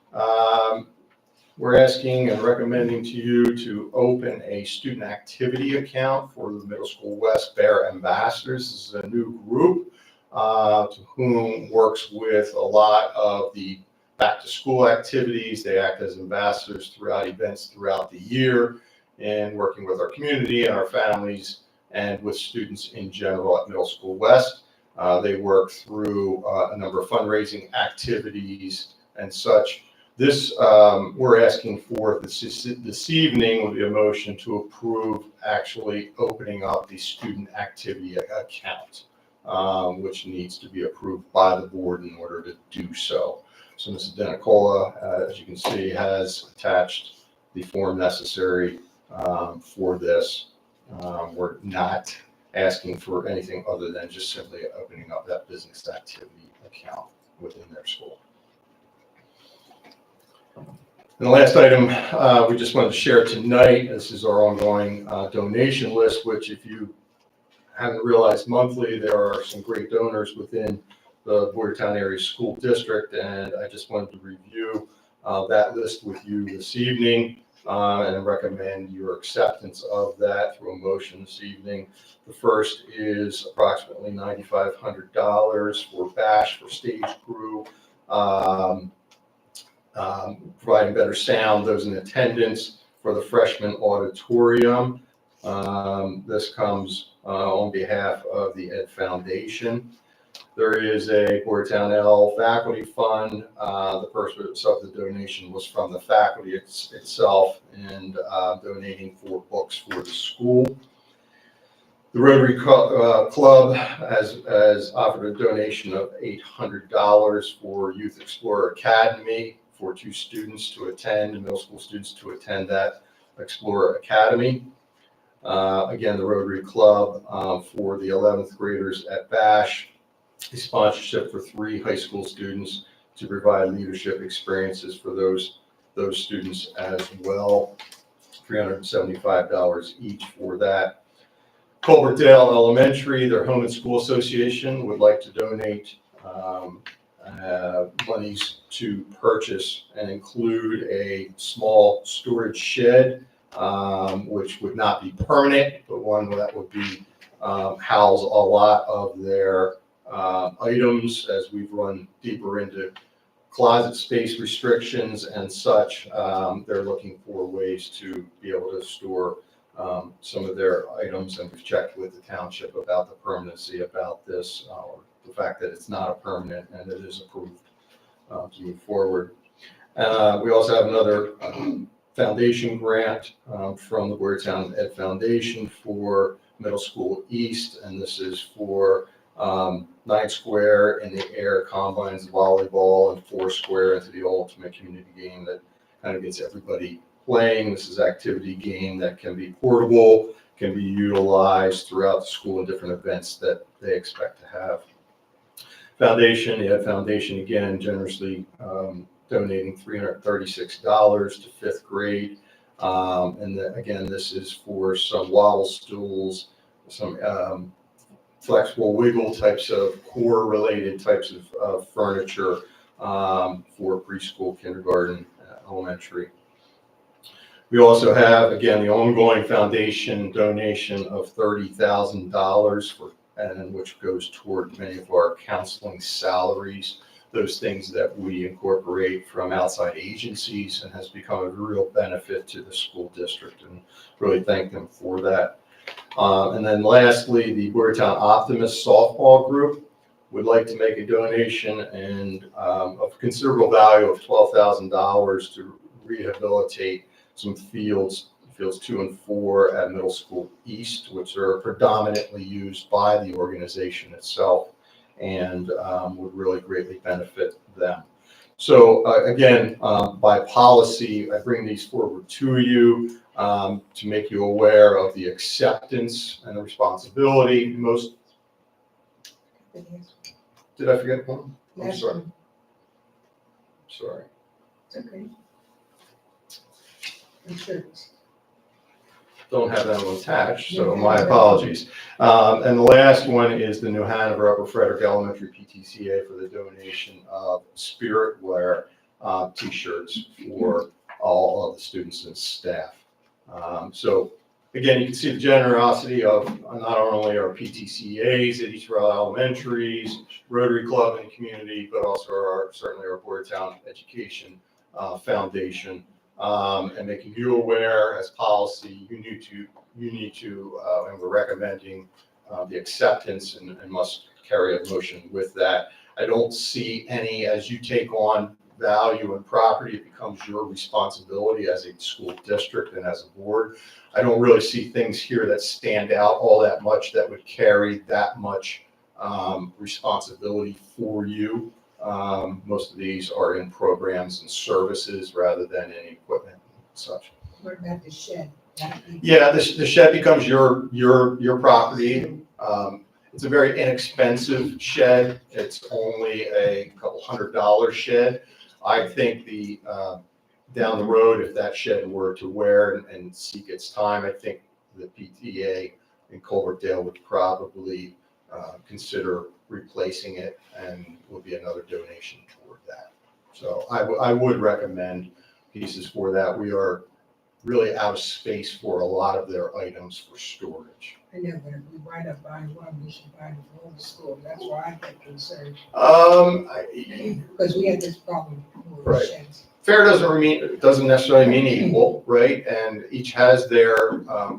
we're asking and recommending to you to open a student activity account for the Middle School West Bear Ambassadors. This is a new group to whom works with a lot of the back-to-school activities. They act as ambassadors throughout events throughout the year and working with our community and our families and with students in general at Middle School West. They work through a number of fundraising activities and such. This, we're asking for this evening would be a motion to approve actually opening up the student activity account, which needs to be approved by the board in order to do so. So Mrs. Denicola, as you can see, has attached the form necessary for this. We're not asking for anything other than just simply opening up that business activity account within their school. And the last item we just wanted to share tonight, this is our ongoing donation list, which if you haven't realized monthly, there are some great donors within the Boyertown Area School District, and I just wanted to review that list with you this evening and recommend your acceptance of that through a motion this evening. The first is approximately $9,500 for BASH for stage crew, providing better sound, those in attendance for the freshman auditorium. This comes on behalf of the Ed Foundation. There is a Boyertown L faculty fund. The purpose of the donation was from the faculty itself and donating for books for the school. The Rotary Club has offered a donation of $800 for Youth Explorer Academy for 2 students to attend, middle school students to attend that Explorer Academy. Again, the Rotary Club for the 11th graders at BASH, a sponsorship for 3 high school students to provide leadership experiences for those students as well. $375 each for that. Culverdale Elementary, their Home and School Association would like to donate monies to purchase and include a small storage shed, which would not be permanent, but one that would be house a lot of their items as we've run deeper into closet space restrictions and such. They're looking for ways to be able to store some of their items, and we've checked with the township about the permanency about this, the fact that it's not a permanent and it is approved to move forward. We also have another foundation grant from the Boyertown Ed Foundation for Middle School East, and this is for 9 square in the air combines, volleyball, and 4 square into the ultimate community game that kind of gets everybody playing. This is an activity game that can be portable, can be utilized throughout the school in different events that they expect to have. Foundation, the Ed Foundation, again, generously donating $336 to 5th grade. And again, this is for some waddle stools, some flexible wiggle types of core related types of furniture for preschool, kindergarten, elementary. We also have, again, the ongoing foundation donation of $30,000 for, and which goes toward many of our counseling salaries, those things that we incorporate from outside agencies, and has become a real benefit to the school district, and really thank them for that. And then lastly, the Boyertown Optimist softball group would like to make a donation and of considerable value of $12,000 to rehabilitate some fields 2 and 4 at Middle School East, which are predominantly used by the organization itself and would really greatly benefit them. So again, by policy, I bring these forward to you to make you aware of the acceptance and the responsibility. Most, did I forget one? I'm sorry. Sorry. It's okay. Insurance. Don't have that one attached, so my apologies. And the last one is the New Hanover Upper Frederick Elementary PTCA for the donation of Spirit Wear t-shirts for all of the students and staff. So again, you can see the generosity of not only our PTCAs at each of our elementaries, Rotary Club in the community, but also certainly our Boyertown Education Foundation, and making you aware as policy, you need to, and we're recommending the acceptance and must carry a motion with that. I don't see any, as you take on value and property, it becomes your responsibility as a school district and as a board. I don't really see things here that stand out all that much that would carry that much responsibility for you. Most of these are in programs and services rather than in equipment and such. What about the shed? Yeah, the shed becomes your property. It's a very inexpensive shed. It's only a couple $100 shed. I think down the road, if that shed were to wear and seek its time, I think the PTA in Culverdale would probably consider replacing it, and would be another donation toward that. So I would recommend pieces for that. We are really out of space for a lot of their items for storage. I know, but if we wind up buying one, we should buy it for all the schools. That's why I get concerned. Because we had this problem with Right. sheds. Fair doesn't necessarily mean equal, right? And each has their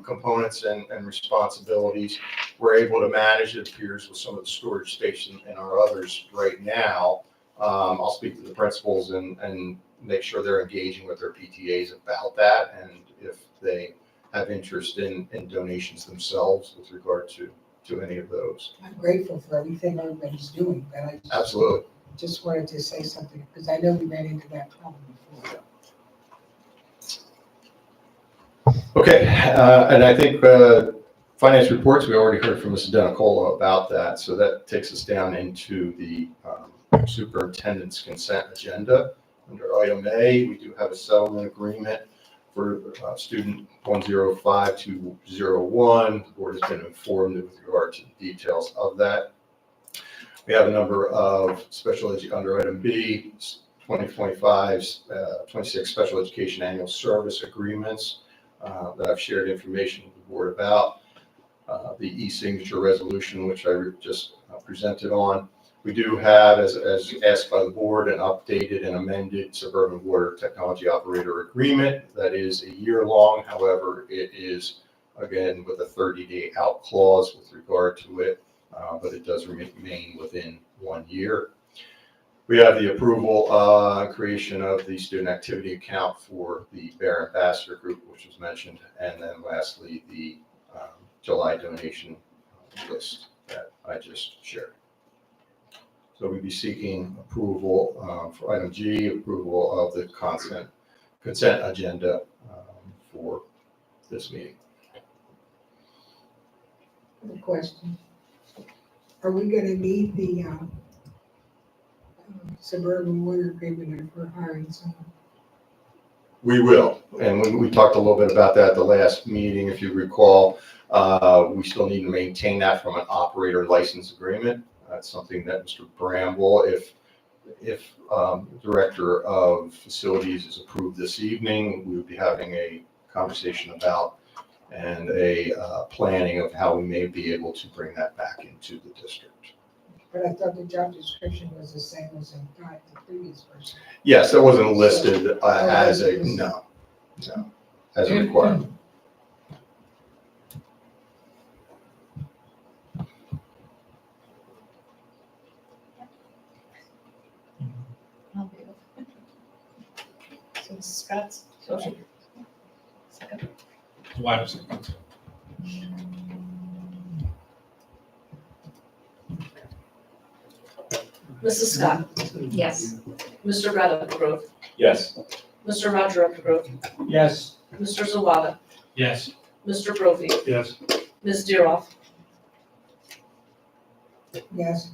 components and responsibilities. We're able to manage, it appears, with some of the storage space in our others right now. I'll speak to the principals and make sure they're engaging with their PTAs about that, and if they have interest in donations themselves with regard to any of those. I'm grateful for everything everybody's doing, but I Absolutely. just wanted to say something, because I know we ran into that problem before. Okay, and I think finance reports, we already heard from Mrs. Denicola about that, so that takes us down into the superintendent's consent agenda. Under item A, we do have a settlement agreement for student 105-201. The board has been informed with regard to the details of that. We have a number of under item B, 2025-26 special education annual service agreements that I've shared information with the board about. The e-signature resolution, which I just presented on. We do have, as asked by the board, an updated and amended suburban water technology operator agreement that is a year long. However, it is, again, with a 30-day out clause with regard to it, but it does remain within 1 year. We have the approval, creation of the student activity account for the Bear Ambassador Group, which was mentioned, and then lastly, the July donation list that I just shared. So we'd be seeking approval for item G, approval of the consent agenda for this meeting. I have a question. Are we going to need the suburban water agreement if we're hiring someone? We will, and we talked a little bit about that at the last meeting, if you recall. We still need to maintain that from an operator license agreement. That's something that Mr. Bramble, if Director of Facilities is approved this evening, we would be having a conversation about and a planning of how we may be able to bring that back into the district. But I thought the job description was the same as in the previous person. Yes, that wasn't listed as a, no, as a requirement. So Scott's motion. Second. Why does it? Mrs. Scott, Yes. Mr. Brad Upgrove, Yes. Mr. Roger Upgrove, Yes. Mr. Zawada, Yes. Mr. Brophy, Yes. Ms. Deeroff, Yes,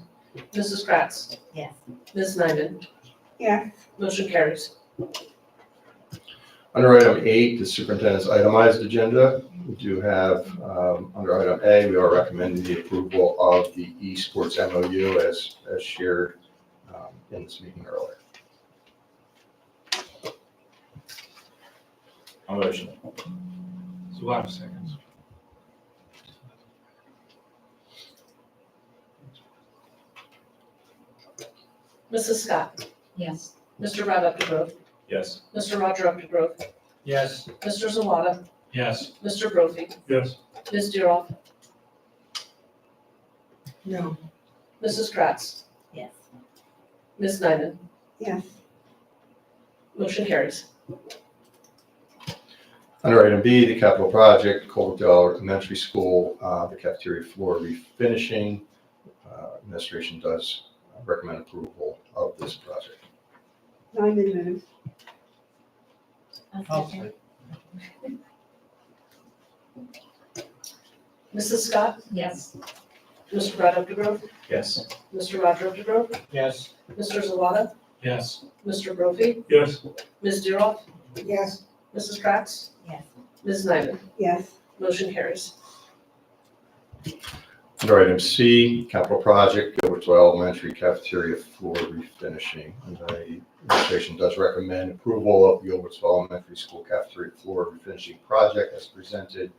Mrs. Kratz, Yes. Ms. Nyman, Yes, motion carries. Under item 8, the superintendent's itemized agenda, we do have, under item A, we are recommending the approval of the esports MOU as shared in this meeting earlier. A motion. Sawada seconds. Mrs. Scott, Yes. Mr. Rob Updegrove, Yes. Mr. Roger Updegrove, Yes. Mr. Zawada, Yes. Mr. Brophy, Yes. Ms. Deeroff, No, Mrs. Kratz, Yes. Ms. Nyman. Yes. Motion carries. Under item B, the capital project, Colville Elementary School, the cafeteria floor refinishing. Administration does recommend approval of this project. Nyman moves. Mrs. Scott, Yes. Mr. Brad Updegrove, Yes. Mr. Roger Updegrove, Yes. Mr. Zawada, Yes. Mr. Brophy, Yes. Ms. Deeroff, yes, Mrs. Kratz, Yes. Ms. Nyman. Yes. Motion carries. Under item C, capital project, Boyertown Elementary cafeteria floor refinishing. And the administration does recommend approval of the Boyertown Elementary School cafeteria floor refinishing project as presented.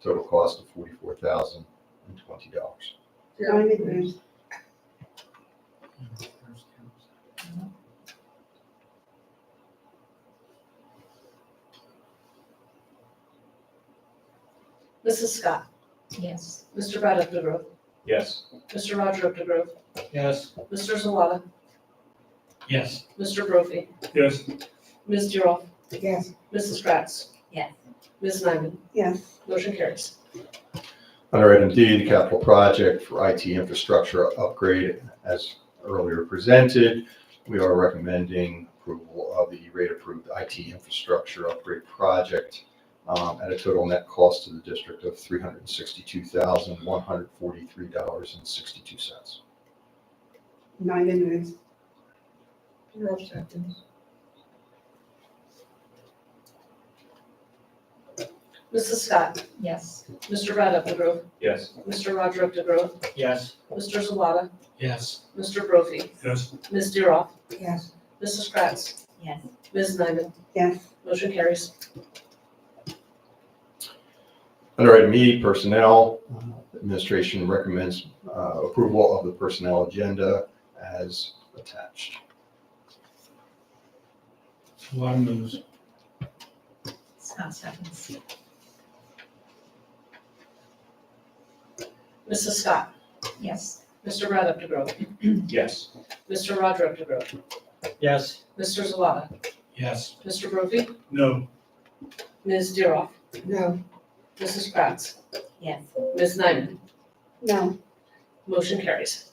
Total cost of $44,020. Nyman moves. Mrs. Scott, Yes. Mr. Brad Updegrove, Yes. Mr. Roger Updegrove, Yes. Mr. Zawada, Yes. Mr. Brophy, Yes. Ms. Deeroff, yes, Mrs. Kratz, Yes. Ms. Nyman. Yes. Motion carries. Under item D, the capital project for IT infrastructure upgrade as earlier presented. We are recommending approval of the rate-approved IT infrastructure upgrade project at a total net cost to the district of $362,143.62. Nyman moves. Deeroff seconds, Mrs. Scott, Yes. Mr. Brad Updegrove, Yes. Mr. Roger Updegrove, Yes. Mr. Zawada, Yes. Mr. Brophy, Yes. Ms. Deeroff, yes, Mrs. Kratz, Yes. Ms. Nyman. Yes. Motion carries. Under item E, personnel, administration recommends approval of the personnel agenda as attached. Sawada moves. Scott seconds. Mrs. Scott, Yes. Mr. Brad Updegrove, Yes. Mr. Roger Updegrove, Yes. Mr. Zawada, Yes. Mr. Brophy, No. Ms. Deeroff, no, Mrs. Kratz, Yes. Ms. Nyman. No. Motion carries.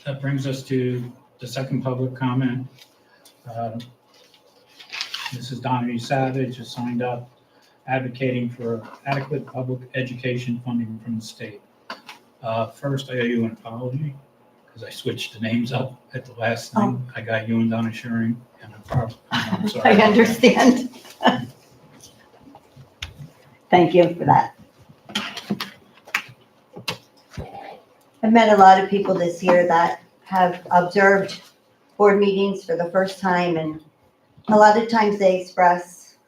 That brings us to the second public comment. Mrs. Donnie Savage has signed up advocating for adequate public education funding from the state. First, I owe you an apology because I switched the names up at the last thing. I got you and Donna Schuring, and I'm sorry. I about that. understand. Thank you for that. I've met a lot of people this year that have observed board meetings for the first time, and a lot of times they express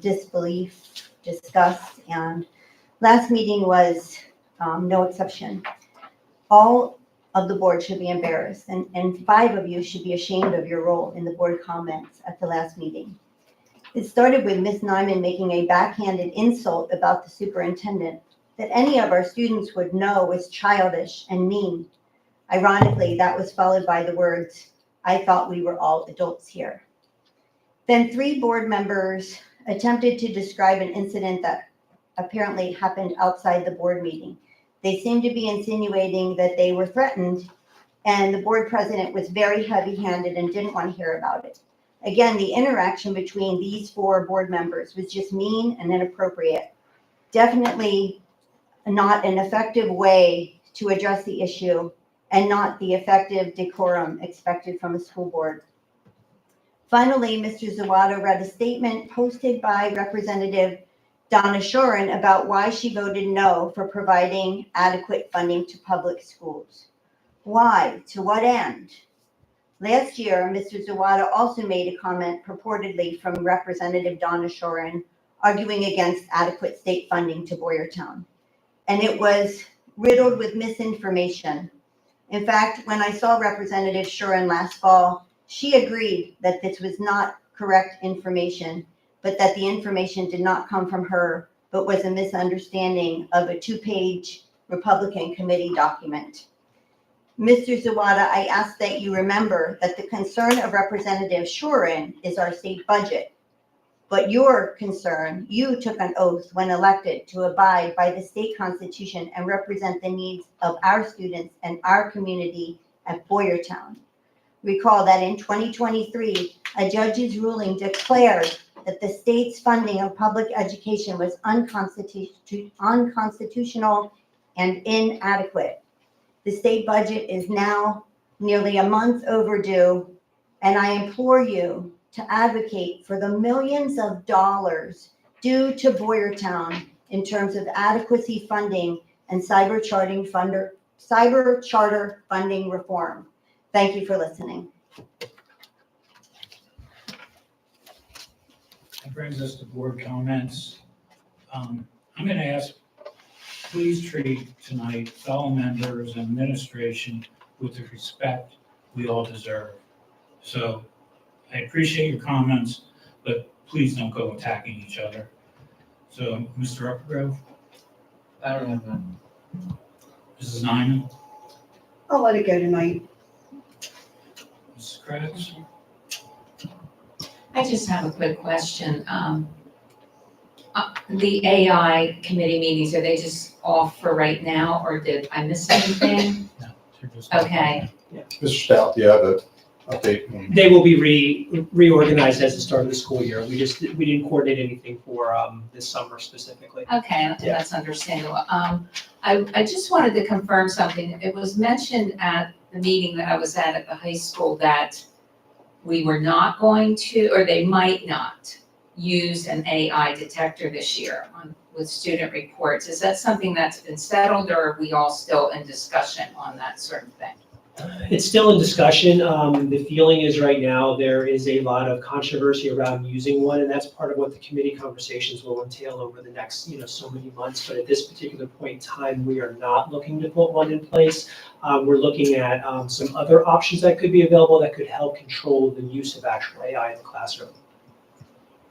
disbelief, disgust, and last meeting was no exception. All of the board should be embarrassed, and 5 of you should be ashamed of your role in the board comments at the last meeting. It started with Ms. Nyman making a backhanded insult about the superintendent that any of our students would know was childish and mean. Ironically, that was followed by the words, "I thought we were all adults here." Then 3 board members attempted to describe an incident that apparently happened outside the board meeting. They seemed to be insinuating that they were threatened, and the board president was very heavy-handed and didn't want to hear about it. Again, the interaction between these 4 board members was just mean and inappropriate. Definitely not an effective way to address the issue and not the effective decorum expected from a school board. Finally, Mr. Zawada read a statement posted by Representative Donna Schuring about why she voted no for providing adequate funding to public schools. Why? To what end? Last year, Mr. Zawada also made a comment purportedly from Representative Donna Shoren arguing against adequate state funding to Boyertown. And it was riddled with misinformation. In fact, when I saw Representative Shoren last fall, she agreed that this was not correct information, but that the information did not come from her, but was a misunderstanding of a 2-page Republican committee document. Mr. Zawada, I ask that you remember that the concern of Representative Shoren is our state budget. But your concern, you took an oath when elected to abide by the state constitution and represent the needs of our students and our community at Boyertown. Recall that in 2023, a judge's ruling declared that the state's funding of public education was unconstitutional and inadequate. The state budget is now nearly a month overdue, and I implore you to advocate for the millions of dollars due to Boyertown in terms of adequacy funding and cyber charter funding reform. Thank you for listening. That brings us to board comments. I'm going to ask, please treat tonight fellow members and administration with the respect we all deserve. So I appreciate your comments, but please don't go attacking each other. So, Mr. Upgrove, I don't have that. Mrs. Nyman, I'll let it go tonight. Mrs. Kratz, I just have a quick question. The AI committee meetings, are they just off for right now, or did I miss anything? no, you're just. Okay. Mr. Stout, do you have an update? They will be reorganized as the start of the school year. We didn't coordinate anything for this summer specifically. Okay, that's understandable. I just wanted to confirm something. It was mentioned at the meeting that I was at the high school that we were not going to, or they might not, use an AI detector this year with student reports. Is that something that's been settled, or are we all still in discussion on that sort of thing? It's still in discussion. The feeling is right now there is a lot of controversy around using one, and that's part of what the committee conversations will entail over the next, so many months. But at this particular point in time, we are not looking to put one in place. We're looking at some other options that could be available that could help control the use of actual AI in the classroom.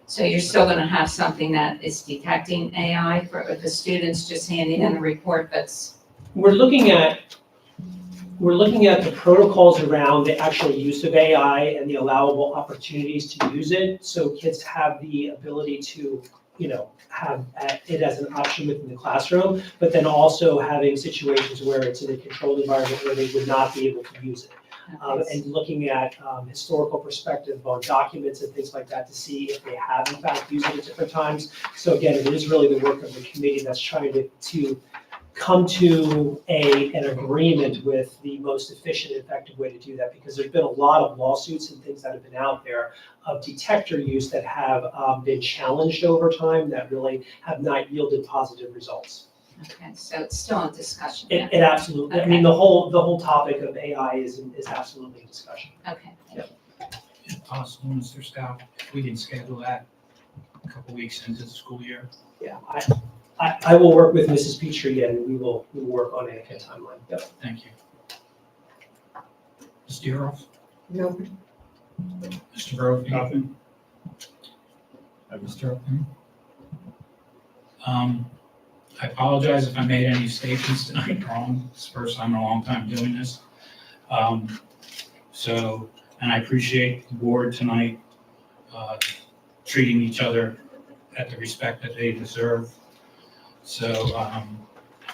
So you're still gonna have something that is detecting AI for the students just handing in a report that's, We're looking at the protocols around the actual use of AI and the allowable opportunities to use it, so kids have the ability to, have it as an option within the classroom, but then also having situations where it's in a controlled environment where they would not be able to use it. And looking at historical perspective on documents and things like that to see if they have in fact used it at different times. So again, it is really the work of the committee that's trying to come to an agreement with the most efficient and effective way to do that, because there's been a lot of lawsuits and things that have been out there of detector use that have been challenged over time that really have not yielded positive results. okay, so it's still in discussion. It absolutely, I mean, the whole topic of AI is absolutely in discussion. Okay. If possible, Mr. Stout, if we can schedule that a couple weeks into the school year. Yeah, I will work with Mrs. Petrie and we will work on a timeline. Yep. Thank you. Ms. Deeroff, No, Mr. Brophy, nothing? Mr. Upton? I apologize if I made any statements tonight wrong. It's the first time in a long time doing this. And I appreciate the board tonight treating each other at the respect that they deserve. So,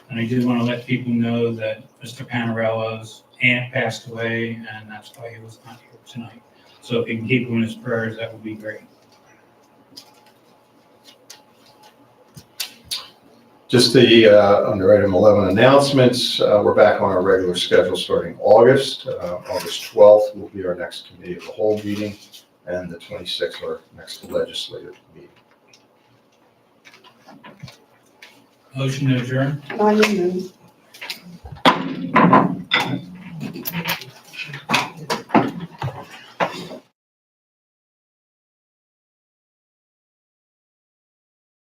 and I do want to let people know that Mr. Panarello's aunt passed away, and that's why he was not here tonight. So if you can keep him in his prayers, that would be great. Just under item 11 announcements, we're back on our regular schedule starting August. August 12th will be our next committee of the whole meeting, and the 26th our next legislative meeting. Motion to adjourn. On the move.